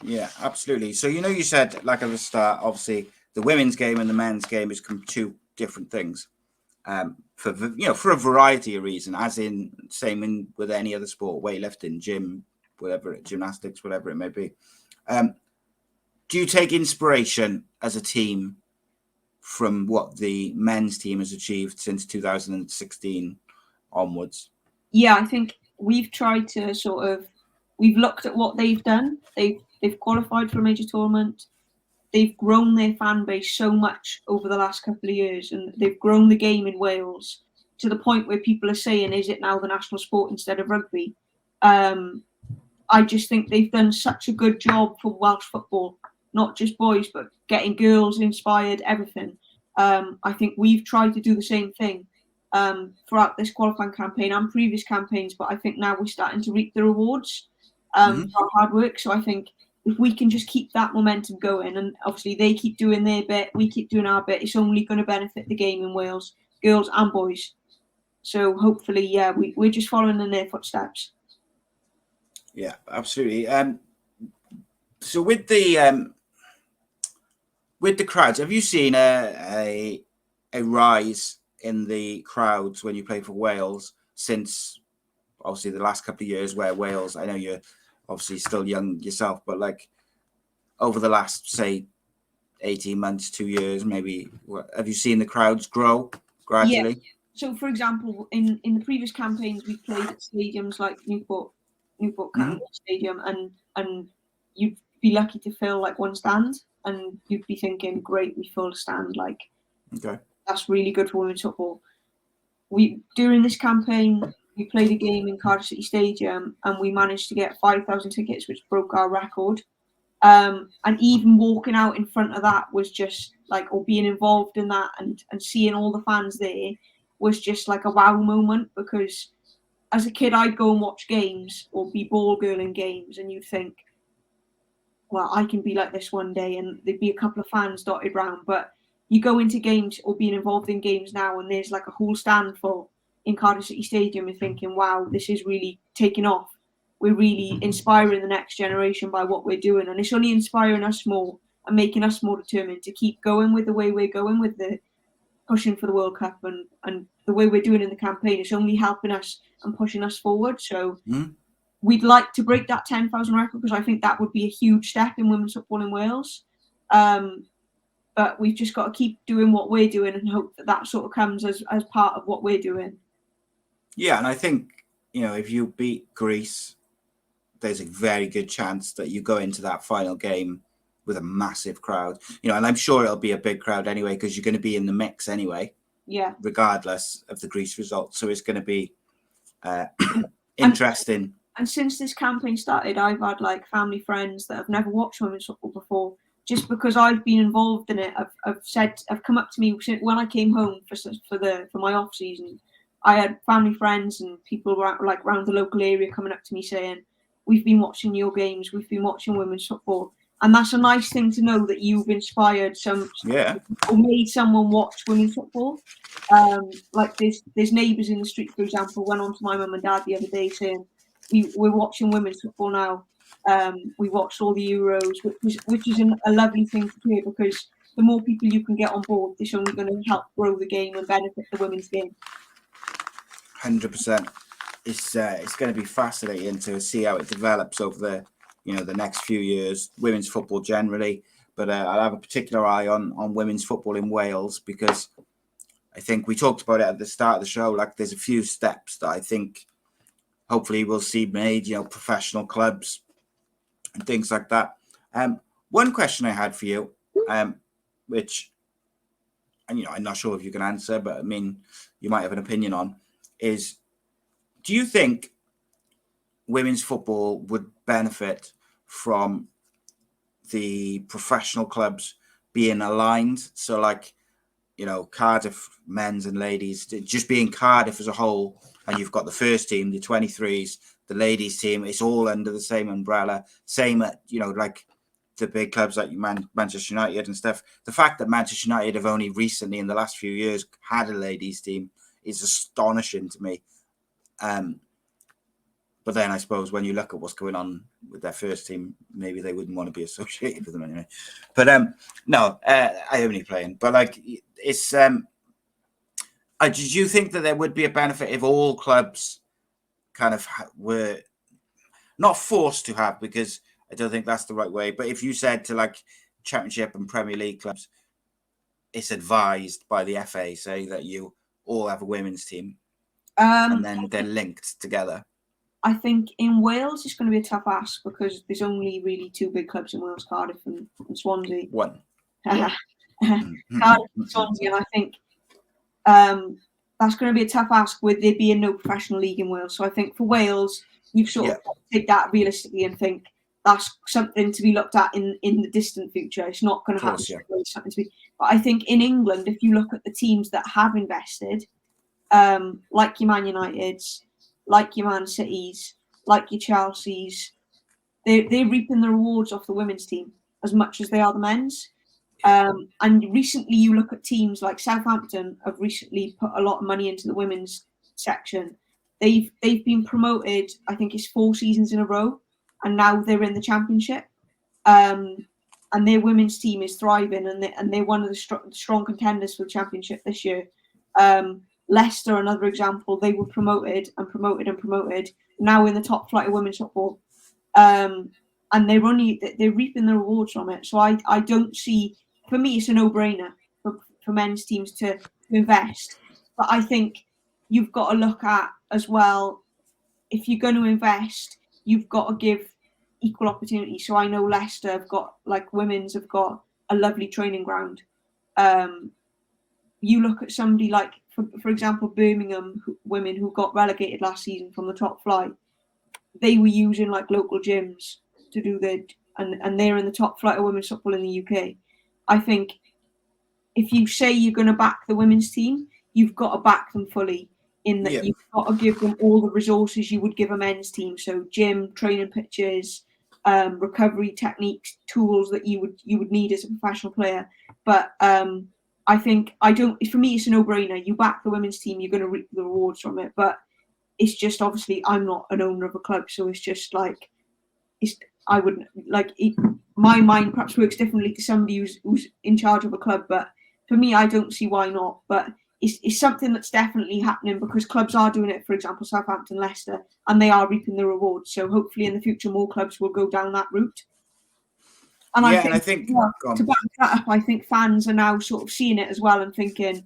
Yeah, absolutely. So you said like at the start, obviously the women's game and the men's game is 2 different things. For a variety of reasons, as in same with any other sport, weightlifting, gym, gymnastics, whatever it may be. Do you take inspiration as a team from what the men's team has achieved since 2016 onwards? Yeah, I think we've tried to we've looked at what they've done. They've qualified for a major tournament. They've grown their fan base so much over the last couple of years, and they've grown the game in Wales to the point where people are saying, is it now the national sport instead of rugby? I just think they've done such a good job for Welsh football, not just boys, but getting girls inspired, everything. I think we've tried to do the same thing throughout this qualifying campaign and previous campaigns, but I think now we're starting to reap the rewards for our hard work. So I think if we can just keep that momentum going, and obviously they keep doing their bit, we keep doing our bit, it's only going to benefit the game in Wales, girls and boys. So hopefully, yeah, we're just following in their footsteps. Yeah, absolutely. So with the crowds, have you seen a rise in the crowds when you play for Wales since obviously the last couple of years where Wales, I know you're obviously still young yourself, but like over the last, say, 18 months, 2 years, maybe, have you seen the crowds grow gradually? Yeah. So, for example, in the previous campaigns, we played at stadiums like Newport Stadium, and you'd be lucky to fill like one stand, and you'd be thinking, great, we filled a stand, like, okay, that's really good for women's football. During this campaign, we played a game in Cardiff City Stadium, and we managed to get 5,000 tickets, which broke our record. And even walking out in front of that was just like, or being involved in that and seeing all the fans there was just like a wow moment, because as a kid, I'd go and watch games or be ball girl in games, and you'd think, well, I can be like this one day, and there'd be a couple of fans dotted around. But you go into games or being involved in games now, and there's like a whole stand full in Cardiff City Stadium, and thinking, wow, this is really taking off. We're really inspiring the next generation by what we're doing, and it's only inspiring us more and making us more determined to keep going with the way we're going with the pushing for the World Cup and the way we're doing in the campaign. It's only helping us and pushing us forward. So we'd like to break that 10,000 record, because I think that would be a huge step in women's football in Wales. But we've just got to keep doing what we're doing and hope that that sort of comes as part of what we're doing. Yeah, and I think, if you beat Greece, there's a very good chance that you go into that final game with a massive crowd. And I'm sure it'll be a big crowd anyway, because you're going to be in the mix anyway. Yeah. Regardless of the Greece result. So it's going to be interesting. And since this campaign started, I've had like family friends that have never watched women's football before. Just because I've been involved in it, have come up to me when I came home for my off season. I had family friends and people around the local area coming up to me saying, "We've been watching your games. We've been watching women's football," and that's a nice thing to know, that you've inspired or made someone watch women's football. Like there's neighbours in the street, for example, went on to my mum and dad the other day saying, "We're watching women's football now. We watched all the Euros," which is a lovely thing to hear, because the more people you can get on board, it's only going to help grow the game and benefit the women's game. 100%. It's going to be fascinating to see how it develops over the next few years, women's football generally. But I'll have a particular eye on women's football in Wales, because I think we talked about it at the start of the show. Like, there's a few steps that I think hopefully we'll see made, professional clubs and things like that. One question I had for you, which, I'm not sure if you can answer, but I mean, you might have an opinion on, is, do you think women's football would benefit from the professional clubs being aligned? So like, Cardiff men's and ladies, just being Cardiff as a whole, and you've got the first team, the 23s, the ladies team, it's all under the same umbrella. Same at, like the big clubs like Manchester United and stuff. The fact that Manchester United have only recently in the last few years had a ladies team is astonishing to me. But then I suppose when you look at what's going on with their first team, maybe they wouldn't want to be associated with them anyway. But no, I only playing. But like, it's did you think that there would be a benefit if all clubs kind of were not forced to have, because I don't think that's the right way, but if you said to like Championship and Premier League clubs, it's advised by the FA, say that you all have a women's team, and then they're linked together? I think in Wales it's going to be a tough ask, because there's only really two big clubs in Wales, Cardiff and Swansea. One. Cardiff and Swansea, and I think that's going to be a tough ask with there being no professional league in Wales. So I think for Wales, you've sort of got to take that realistically and think that's something to be looked at in the distant future. It's not going to happen. Something to be. But I think in England, if you look at the teams that have invested, like your Man Uniteds, like your Man Cities, like your Chelseas, they're reaping the rewards off the women's team as much as they are the men's. And recently you look at teams like Southampton have recently put a lot of money into the women's section. They've been promoted, I think it's 4 seasons in a row, and now they're in the Championship. And their women's team is thriving, and they're one of the strong contenders for the Championship this year. Leicester, another example, they were promoted, now in the top flight of women's football. And they're reaping the rewards from it. So I don't see, for me, it's a no-brainer for men's teams to invest. But I think you've got to look at as well, if you're going to invest, you've got to give equal opportunity. So I know Leicester have got, like, women's have got a lovely training ground. You look at somebody like, for example, Birmingham women who got relegated last season from the top flight. They were using like local gyms to do and they're in the top flight of women's football in the UK. I think if you say you're going to back the women's team, you've got to back them fully, in that you've got to give them all the resources you would give a men's team. So gym, training pitches, recovery techniques, tools that you would need as a professional player. But I think for me, it's a no-brainer. You back the women's team, you're going to reap the rewards from it. But it's just, obviously, I'm not an owner of a club, so it's just like, I wouldn't like it, my mind perhaps works differently to somebody who's in charge of a club. But for me, I don't see why not. But it's something that's definitely happening, because clubs are doing it. For example, Southampton, Leicester, and they are reaping the rewards. So hopefully, in the future, more clubs will go down that route. And I think to back that up, I think fans are now sort of seeing it as well and thinking,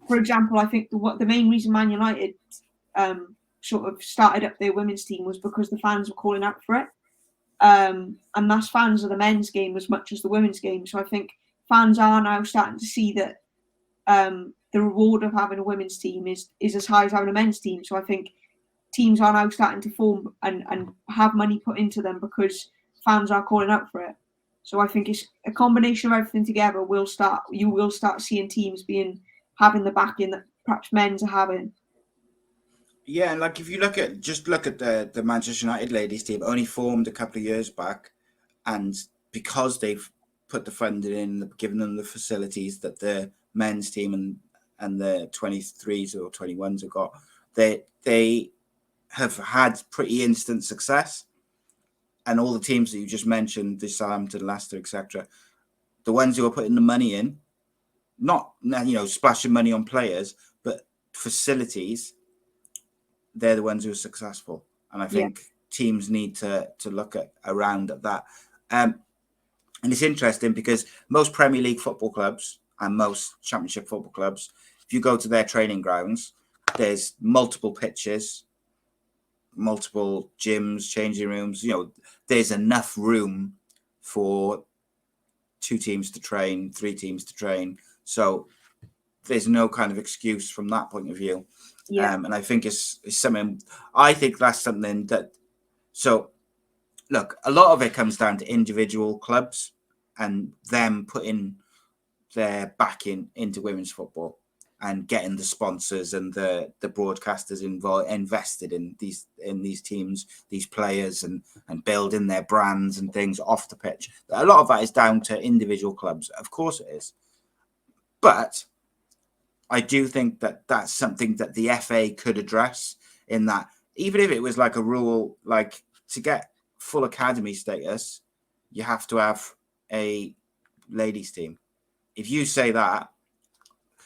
for example, I think the main reason Man United sort of started up their women's team was because the fans were calling out for it. And that's fans of the men's game as much as the women's game. So I think fans are now starting to see that the reward of having a women's team is as high as having a men's team. So I think teams are now starting to form and have money put into them because fans are calling out for it. So I think it's a combination of everything together. You will start seeing teams having the backing that perhaps men's are having. Yeah, and like if you look at the Manchester United ladies team, only formed a couple of years back, and because they've put the funding in, given them the facilities that the men's team and the 23s or 21s have got, they have had pretty instant success. And all the teams that you just mentioned, the Southampton, Leicester, etc., the ones who are putting the money in, not splashing money on players, but facilities, they're the ones who are successful. And I think teams need to look around at that. And it's interesting because most Premier League football clubs and most Championship football clubs, if you go to their training grounds, there's multiple pitches, multiple gyms, changing rooms. There's enough room for 2 teams to train, 3 teams to train. So there's no kind of excuse from that point of view. Yeah. And I think it's something. I think that's something that. So, look, a lot of it comes down to individual clubs and them putting their backing into women's football and getting the sponsors and the broadcasters invested in these teams, these players, and building their brands and things off the pitch. A lot of that is down to individual clubs. Of course it is. But I do think that that's something that the FA could address, in that even if it was like a rule, like to get full academy status, you have to have a ladies team. If you say that,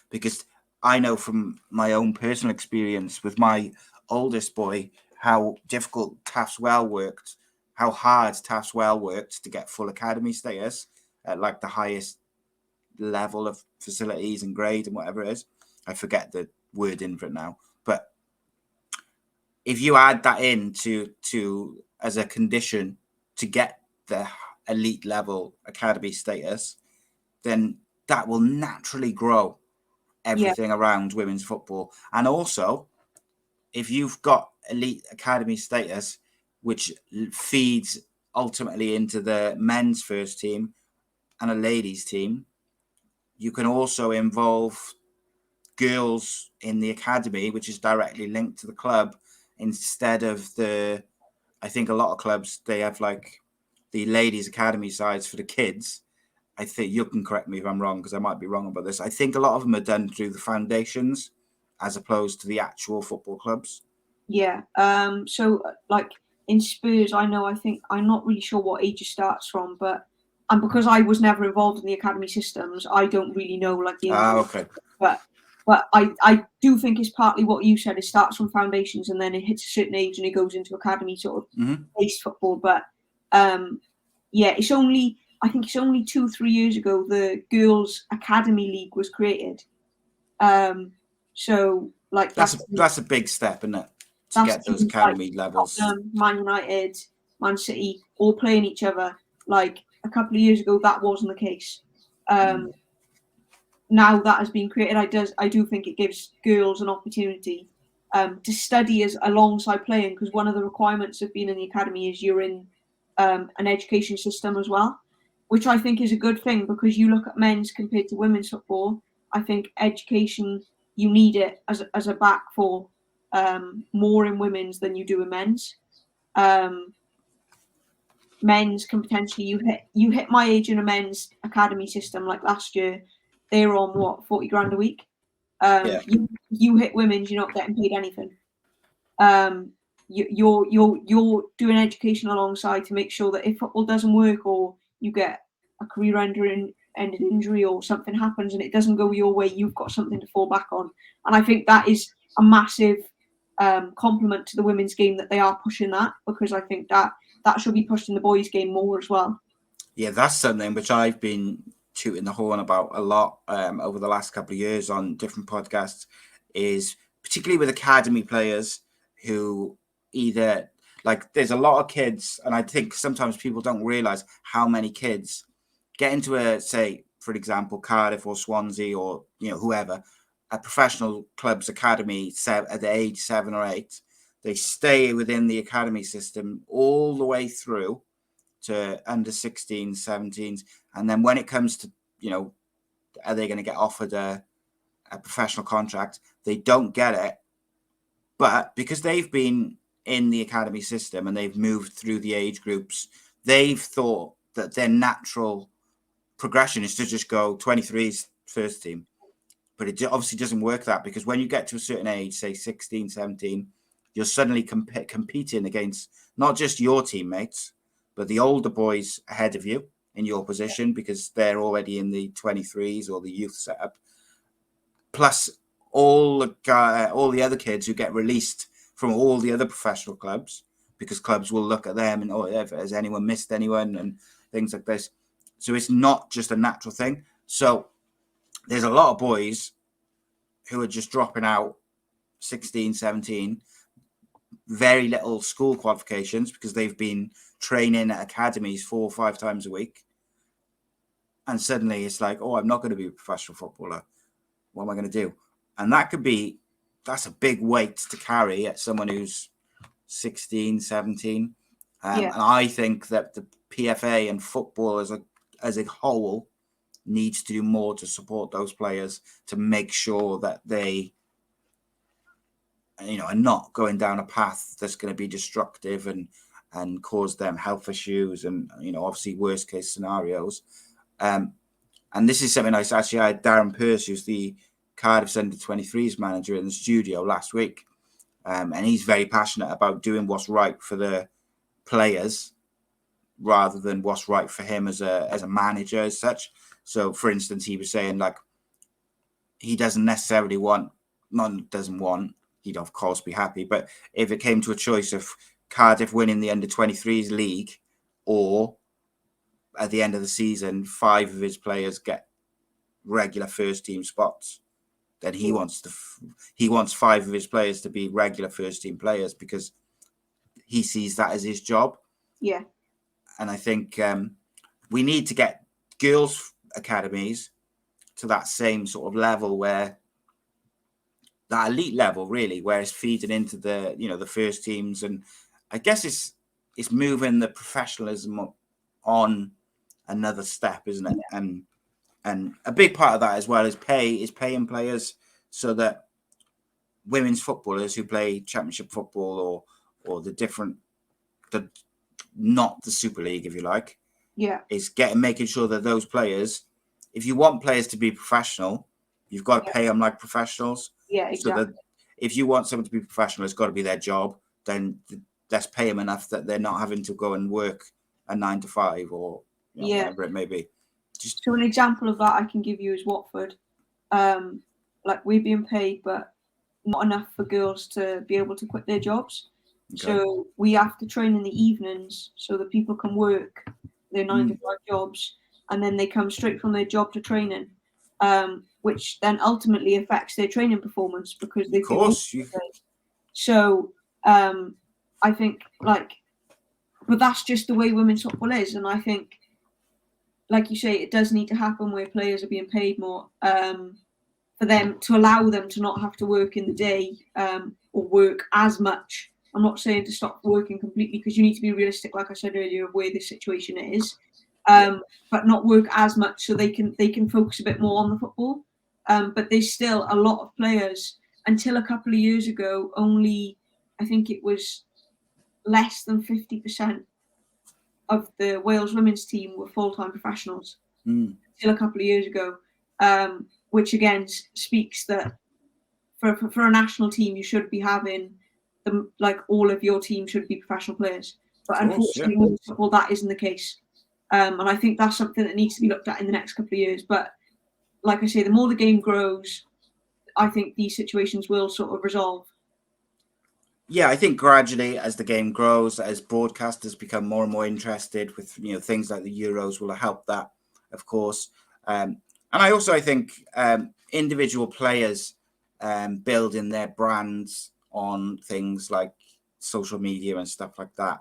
because I know from my own personal experience with my oldest boy, how difficult Taffswell worked, how hard Taffswell worked to get full academy status at like the highest level of facilities and grade and whatever it is. I forget the word in for it now. But if you add that in to as a condition to get the elite level academy status, then that will naturally grow everything around women's football. And also, if you've got elite academy status, which feeds ultimately into the men's first team and a ladies team, you can also involve girls in the academy, which is directly linked to the club, instead of I think a lot of clubs, they have like the ladies academy sides for the kids. I think you can correct me if I'm wrong, because I might be wrong about this. I think a lot of them are done through the foundations as opposed to the actual football clubs. Yeah. So like in Spurs, I'm not really sure what age it starts from, and because I was never involved in the academy systems, I don't really know like the okay. But I do think it's partly what you said. It starts from foundations and then it hits a certain age and it goes into academy sort of based football. But it's only 2-3 years ago the girls' academy league was created. So like that's a big step, isn't it? To get those academy levels. Man United, Man City, all playing each other. Like a couple of years ago, that wasn't the case. Now that has been created, I do think it gives girls an opportunity to study alongside playing, because one of the requirements of being in the academy is you're in an education system as well, which I think is a good thing, because you look at men's compared to women's football. I think education, you need it as a back for more in women's than you do in men's. Men's can potentially you hit my age in a men's academy system like last year. they're on what, 40 grand a week. You hit women's, you're not getting paid anything. You're doing education alongside to make sure that if football doesn't work, or you get a career-ending injury, or something happens and it doesn't go your way, you've got something to fall back on. And I think that is a massive compliment to the women's game, that they are pushing that, because I think that should be pushed in the boys' game more as well. Yeah, that's something which I've been tooting the horn about a lot over the last couple of years on different podcasts, is particularly with academy players who either, like, there's a lot of kids, and I think sometimes people don't realise how many kids get into a, say, for example, Cardiff or Swansea or, you know, whoever, a professional club's academy at the age 7 or 8. They stay within the academy system all the way through to under 16s, 17s. And then when it comes to, you know, are they going to get offered a professional contract? They don't get it. But because they've been in the academy system and they've moved through the age groups, they've thought that their natural progression is to just go 23s first team. But it obviously doesn't work that, because when you get to a certain age, say 16, 17, you're suddenly competing against not just your teammates, but the older boys ahead of you in your position, because they're already in the 23s or the youth setup. Plus all the other kids who get released from all the other professional clubs, because clubs will look at them and, oh, has anyone missed anyone, and things like this. So it's not just a natural thing. So there's a lot of boys who are just dropping out 16, 17, very little school qualifications, because they've been training at academies 4 or 5 times a week. And suddenly it's like, oh, I'm not going to be a professional footballer. What am I going to do? And that's a big weight to carry at someone who's 16, 17. And I think that the PFA and football as a whole needs to do more to support those players, to make sure that they, you know, are not going down a path that's going to be destructive and cause them health issues and, you know, obviously worst case scenarios. And this is something I had Darren Pearce, who's the Cardiff's under-23s manager, in the studio last week. And he's very passionate about doing what's right for the players rather than what's right for him as a manager as such. So, for instance, he was saying, like, he doesn't necessarily he'd of course be happy, but if it came to a choice of Cardiff winning the under-23s league, or at the end of the season 5 of his players get regular first team spots, then he wants 5 of his players to be regular first team players, because he sees that as his job. Yeah. And I think we need to get girls' academies to that same sort of level, where that elite level, really, where it's feeding into the, you know, the first teams. And I guess it's moving the professionalism on another step, isn't it? Yeah. And a big part of that as well is paying players, so that women's footballers who play championship football or not the Super League, if you like, is making sure that those players, if you want players to be professional, you've got to pay them like professionals. Yeah, exactly. So that if you want someone to be professional, it's got to be their job. Then let's pay them enough that they're not having to go and work a 9 to 5 or, you know, whatever it may be. So an example of that I can give you is Watford. Like, we're being paid, but not enough for girls to be able to quit their jobs. Okay. So we have to train in the evenings so that people can work their 9 to 5 jobs, and then they come straight from their job to training, which then ultimately affects their training performance, because they feel so. I think, like, but that's just the way women's football is, and I think, like you say, it does need to happen where players are being paid more, for them to allow them to not have to work in the day, or work as much. I'm not saying to stop working completely, because you need to be realistic, like I said earlier, of where this situation is, but not work as much, so they can focus a bit more on the football. But there's still a lot of players, until a couple of years ago, only, I think it was less than 50% of the Wales women's team were full-time professionals. Until a couple of years ago. which again speaks that for a national team, you should be having them, like all of your team should be professional players. But unfortunately, in football, that isn't the case. And I think that's something that needs to be looked at in the next couple of years. But like I say, the more the game grows, I think these situations will sort of resolve. Yeah, I think gradually as the game grows, as broadcasters become more and more interested with things like the Euros will help that, of course. And I think individual players building their brands on things like social media and stuff like that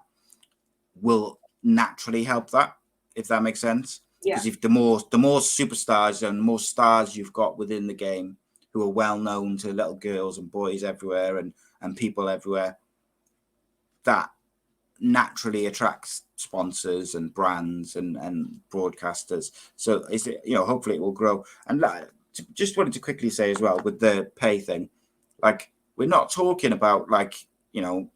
will naturally help that, if that makes sense. Because if the more superstars and more stars you've got within the game who are well known to little girls and boys everywhere and people everywhere, that naturally attracts sponsors and brands and broadcasters. So hopefully it will grow. And just wanted to quickly say as well with the pay thing, like we're not talking about like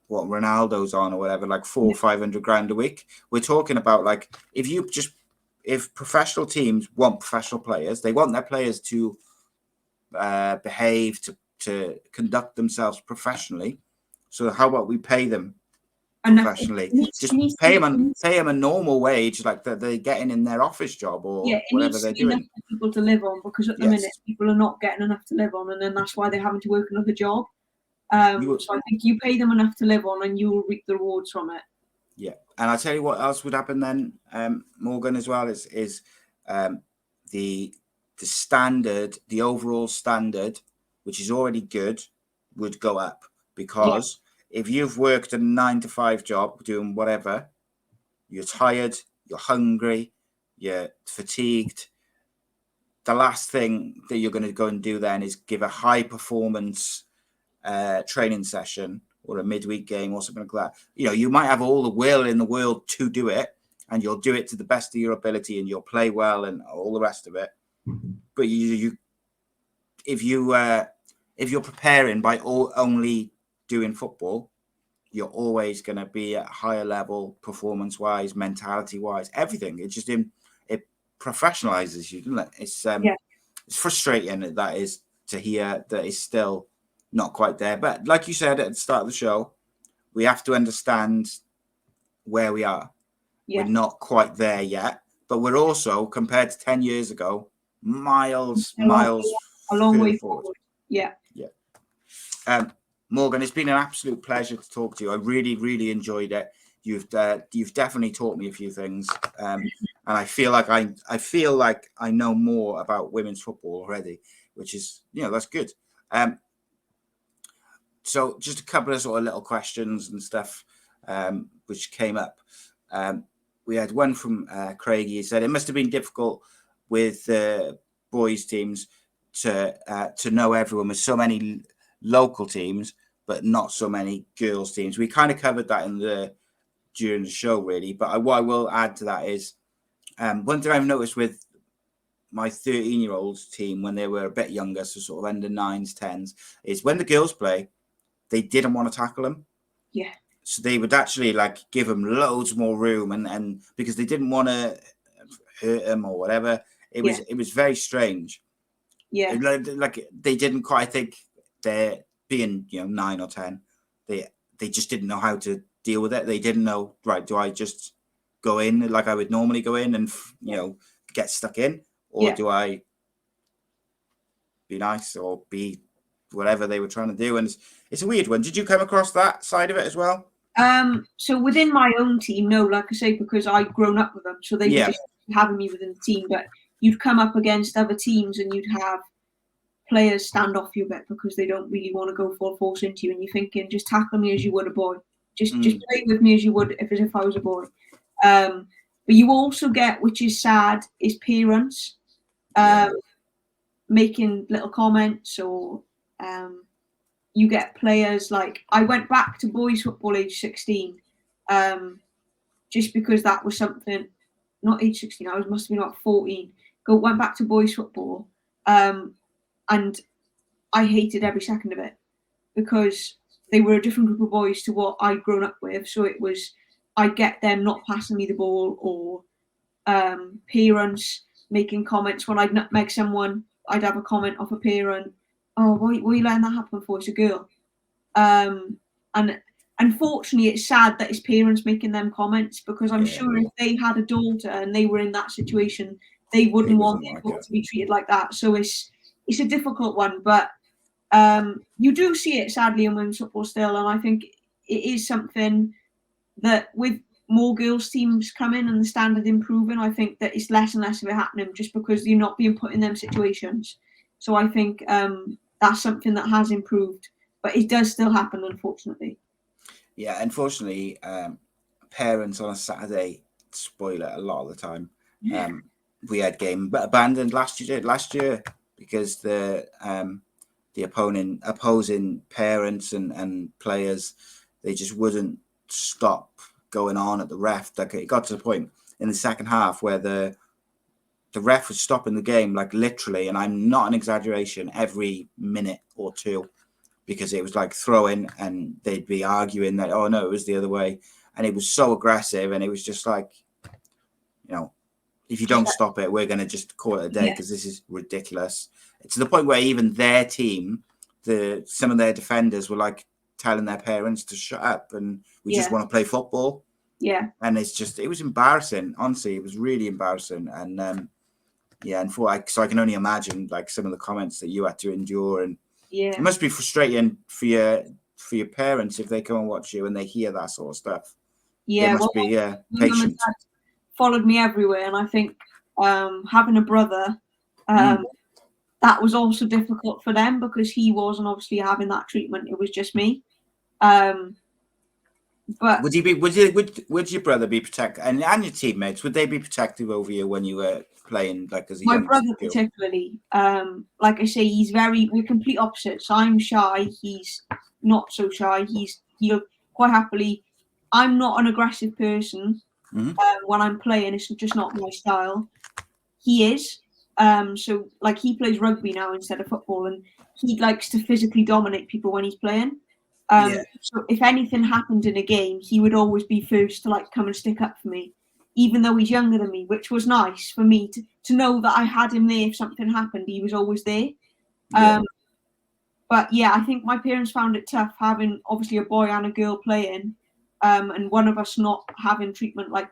what Ronaldo's on or whatever, like 400 or 500 grand a week. We're talking about like if professional teams want professional players, they want their players to behave, to conduct themselves professionally. So how about we pay them professionally? Just pay them a normal wage like that they're getting in their office job or whatever they're doing. Enough for people to live on, because at the minute people are not getting enough to live on, and then that's why they're having to work another job. So I think you pay them enough to live on and you will reap the rewards from it. Yeah. And I'll tell you what else would happen then, Morgan, as well, is the standard, the overall standard, which is already good, would go up. Because if you've worked a 9-to-5 job doing whatever, you're tired, you're hungry, you're fatigued, the last thing that you're going to go and do then is give a high performance training session or a midweek game or something like that. You might have all the will in the world to do it, and you'll do it to the best of your ability, and you'll play well and all the rest of it. But if you're preparing by only doing football, you're always going to be at a higher level, performance-wise, mentality-wise, everything. It professionalizes you, doesn't it? It's frustrating that is to hear that it's still not quite there. But like you said at the start of the show, we have to understand where we are. We're not quite there yet, but we're also, compared to 10 years ago, miles a long way forward. Yeah. Morgan, it's been an absolute pleasure to talk to you. I really, really enjoyed it. You've definitely taught me a few things, and I feel like I know more about women's football already, which is that's good. So just a couple of sort of little questions and stuff which came up. We had one from Craig. He said it must have been difficult with boys teams to know everyone with so many local teams, but not so many girls teams. We kind of covered that during the show, really. But what I will add to that is one thing I've noticed with my 13-year-olds team when they were a bit younger, so sort of under 9s, 10s, is when the girls play, they didn't want to tackle them. Yeah. So they would actually give them loads more room, and because they didn't want to hurt them or whatever. It was very strange. Yeah. They didn't quite think they're being 9 or 10. They just didn't know how to deal with it. They didn't know, right, do I just go in like I would normally go in and get stuck in, or do I be nice or be whatever they were trying to do? And it's a weird one. Did you come across that side of it as well? So within my own team, no, like I say, because I'd grown up with them, so they were just having me within the team. But you'd come up against other teams and you'd have players stand off you a bit because they don't really want to go full force into you, and you're thinking, just tackle me as you would a boy. Just play with me as you would as if I was a boy. But you also get, which is sad, is parents making little comments, or you get players like, I went back to boys football age 16, just because that was something, not age 16, I must have been about 14. Went back to boys football, and I hated every second of it because they were a different group of boys to what I'd grown up with. So it was, I get them not passing me the ball, or parents making comments when I'd nutmeg someone I'd have a comment off a parent, "Oh, why are you letting that happen for? It's a girl." And unfortunately, it's sad that it's parents making them comments, because I'm sure if they had a daughter and they were in that situation, they wouldn't want their daughter to be treated like that. So it's a difficult one, but you do see it sadly in women's football still, and I think it is something that with more girls teams coming and the standard improving, I think that it's less and less of it happening, just because you're not being put in them situations. So I think that's something that has improved, but it does still happen, unfortunately. Yeah, unfortunately, parents on a Saturday spoil it a lot of the time. We had game abandoned last year because the opposing parents and players, they just wouldn't stop going on at the ref. Like, it got to the point in the second half where the ref was stopping the game, like literally, and I'm not an exaggeration, every minute or two, because it was like throwing, and they'd be arguing that, oh no, it was the other way, and it was so aggressive, and it was just like, if you don't stop it, we're going to just call it a day, because this is ridiculous. To the point where even their team, some of their defenders were like telling their parents to shut up, and we just want to play football. Yeah. And it was embarrassing. Honestly, it was really embarrassing. And so I can only imagine like some of the comments that you had to endure, and it must be frustrating for your parents if they come and watch you and they hear that sort of stuff. Yeah, they must be patient. Followed me everywhere, and I think having a brother, that was also difficult for them, because he wasn't obviously having that treatment. It was just me. But would your brother be protective, and your teammates, would they be protective over you when you were playing, like, as a young girl? My brother particularly, like I say, we're complete opposites. I'm shy, he's not so shy. He'll quite happily. I'm not an aggressive person. When I'm playing, it's just not my style. He is. So like, he plays rugby now instead of football, and he likes to physically dominate people when he's playing. So if anything happened in a game, he would always be first to like come and stick up for me, even though he's younger than me, which was nice for me to know that I had him there. If something happened, he was always there. But yeah, I think my parents found it tough having obviously a boy and a girl playing, and one of us not having treatment like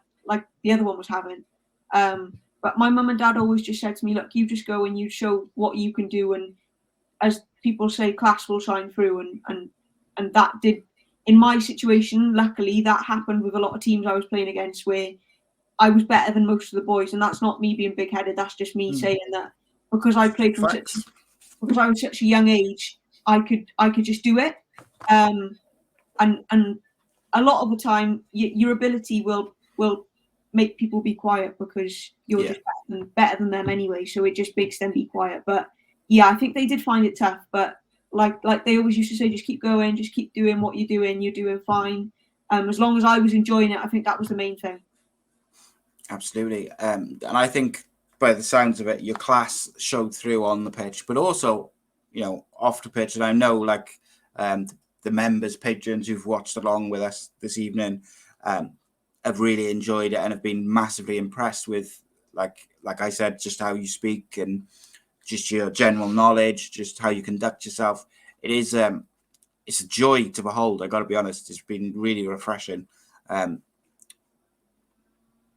the other one was having. But my mum and dad always just said to me, look, you just go and you show what you can do, and as people say, class will shine through, and that did in my situation. Luckily, that happened with a lot of teams I was playing against, where I was better than most of the boys, and that's not me being big-headed. That's just me saying that because I played because I was such a young age, I could just do it. And a lot of the time, your ability will make people be quiet, because you're just better than them anyway. So it just makes them be quiet. But yeah, I think they did find it tough. But like they always used to say, just keep going, just keep doing what you're doing. You're doing fine. As long as I was enjoying it, I think that was the main thing. Absolutely. And I think by the sounds of it, your class showed through on the pitch, but also, off the pitch. And I know, like, the members, patrons who've watched along with us this evening, have really enjoyed it and have been massively impressed with, like I said, just how you speak and just your general knowledge, just how you conduct yourself. It is, it's a joy to behold. I got to be honest, it's been really refreshing.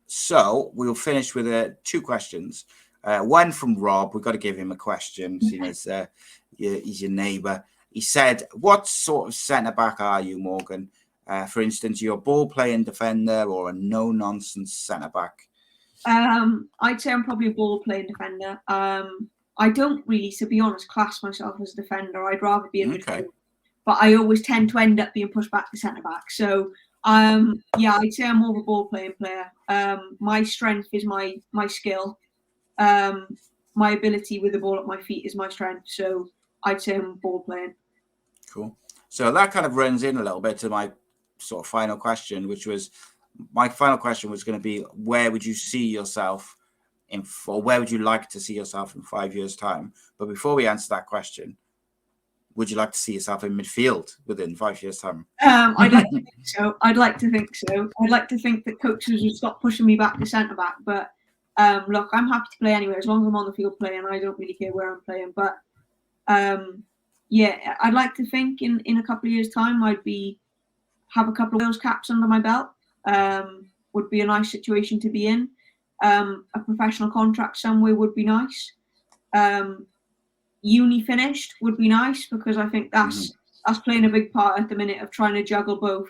So we'll finish with 2 questions. One from Rob. We've got to give him a question, seeing as he's your neighbour. He said, what sort of centre-back are you, Morgan? For instance, you're a ball-playing defender or a no-nonsense centre-back? I'd say I'm probably a ball-playing defender. I don't really, to be honest, class myself as a defender. I'd rather be a midfielder. But I always tend to end up being pushed back to centre-back. So, I'd say I'm more of a ball-playing player. My strength is my skill. My ability with the ball at my feet is my strength. So I'd say I'm ball-playing. Cool. So that kind of runs in a little bit to my sort of final question, which was, my final question was going to be, where would you see yourself or where would you like to see yourself in 5 years' time? But before we answer that question, would you like to see yourself in midfield within 5 years' time? I'd like to think so. I'd like to think that coaches would stop pushing me back to centre back. But look, I'm happy to play anywhere as long as I'm on the field playing. I don't really care where I'm playing. But yeah, I'd like to think in a couple of years' time I'd have a couple of Wales caps under my belt. Would be a nice situation to be in. A professional contract somewhere would be nice. Uni finished would be nice, because I think that's playing a big part at the minute of trying to juggle both.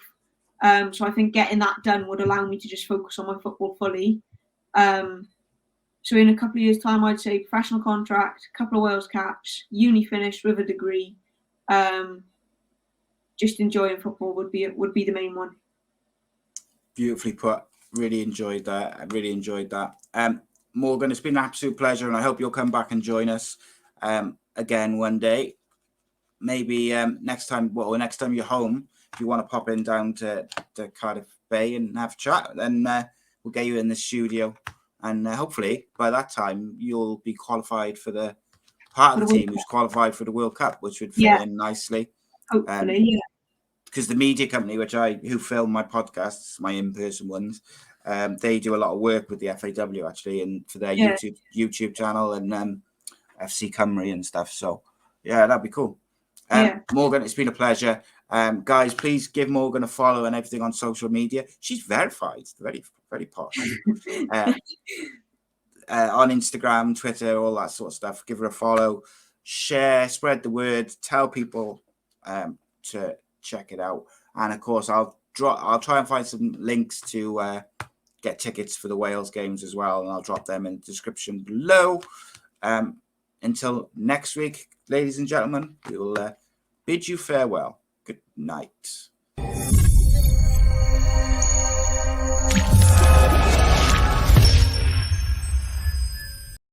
So I think getting that done would allow me to just focus on my football fully. So in a couple of years' time, I'd say professional contract, couple of Wales caps, uni finished with a degree. Just enjoying football would be the main one. Beautifully put. Really enjoyed that. I really enjoyed that. Morgan, it's been an absolute pleasure, and I hope you'll come back and join us again one day. Maybe next time you're home, if you want to pop in down to Cardiff Bay and have a chat, then we'll get you in the studio, and hopefully by that time you'll be qualified for the part of the team who's qualified for the World Cup, which would fit in nicely. Hopefully, yeah. Because the media company who film my podcasts, my in-person ones, they do a lot of work with the FAW actually, and for their YouTube channel and FC Cymru and stuff. So yeah, that'd be cool. Morgan, it's been a pleasure. Guys, please give Morgan a follow and everything on social media. She's verified, very, very posh. On Instagram, Twitter, all that sort of stuff. Give her a follow, share, spread the word, tell people to check it out. And of course, I'll try and find some links to get tickets for the Wales games as well, and I'll drop them in the description below. Until next week, ladies and gentlemen, we will bid you farewell. Good night.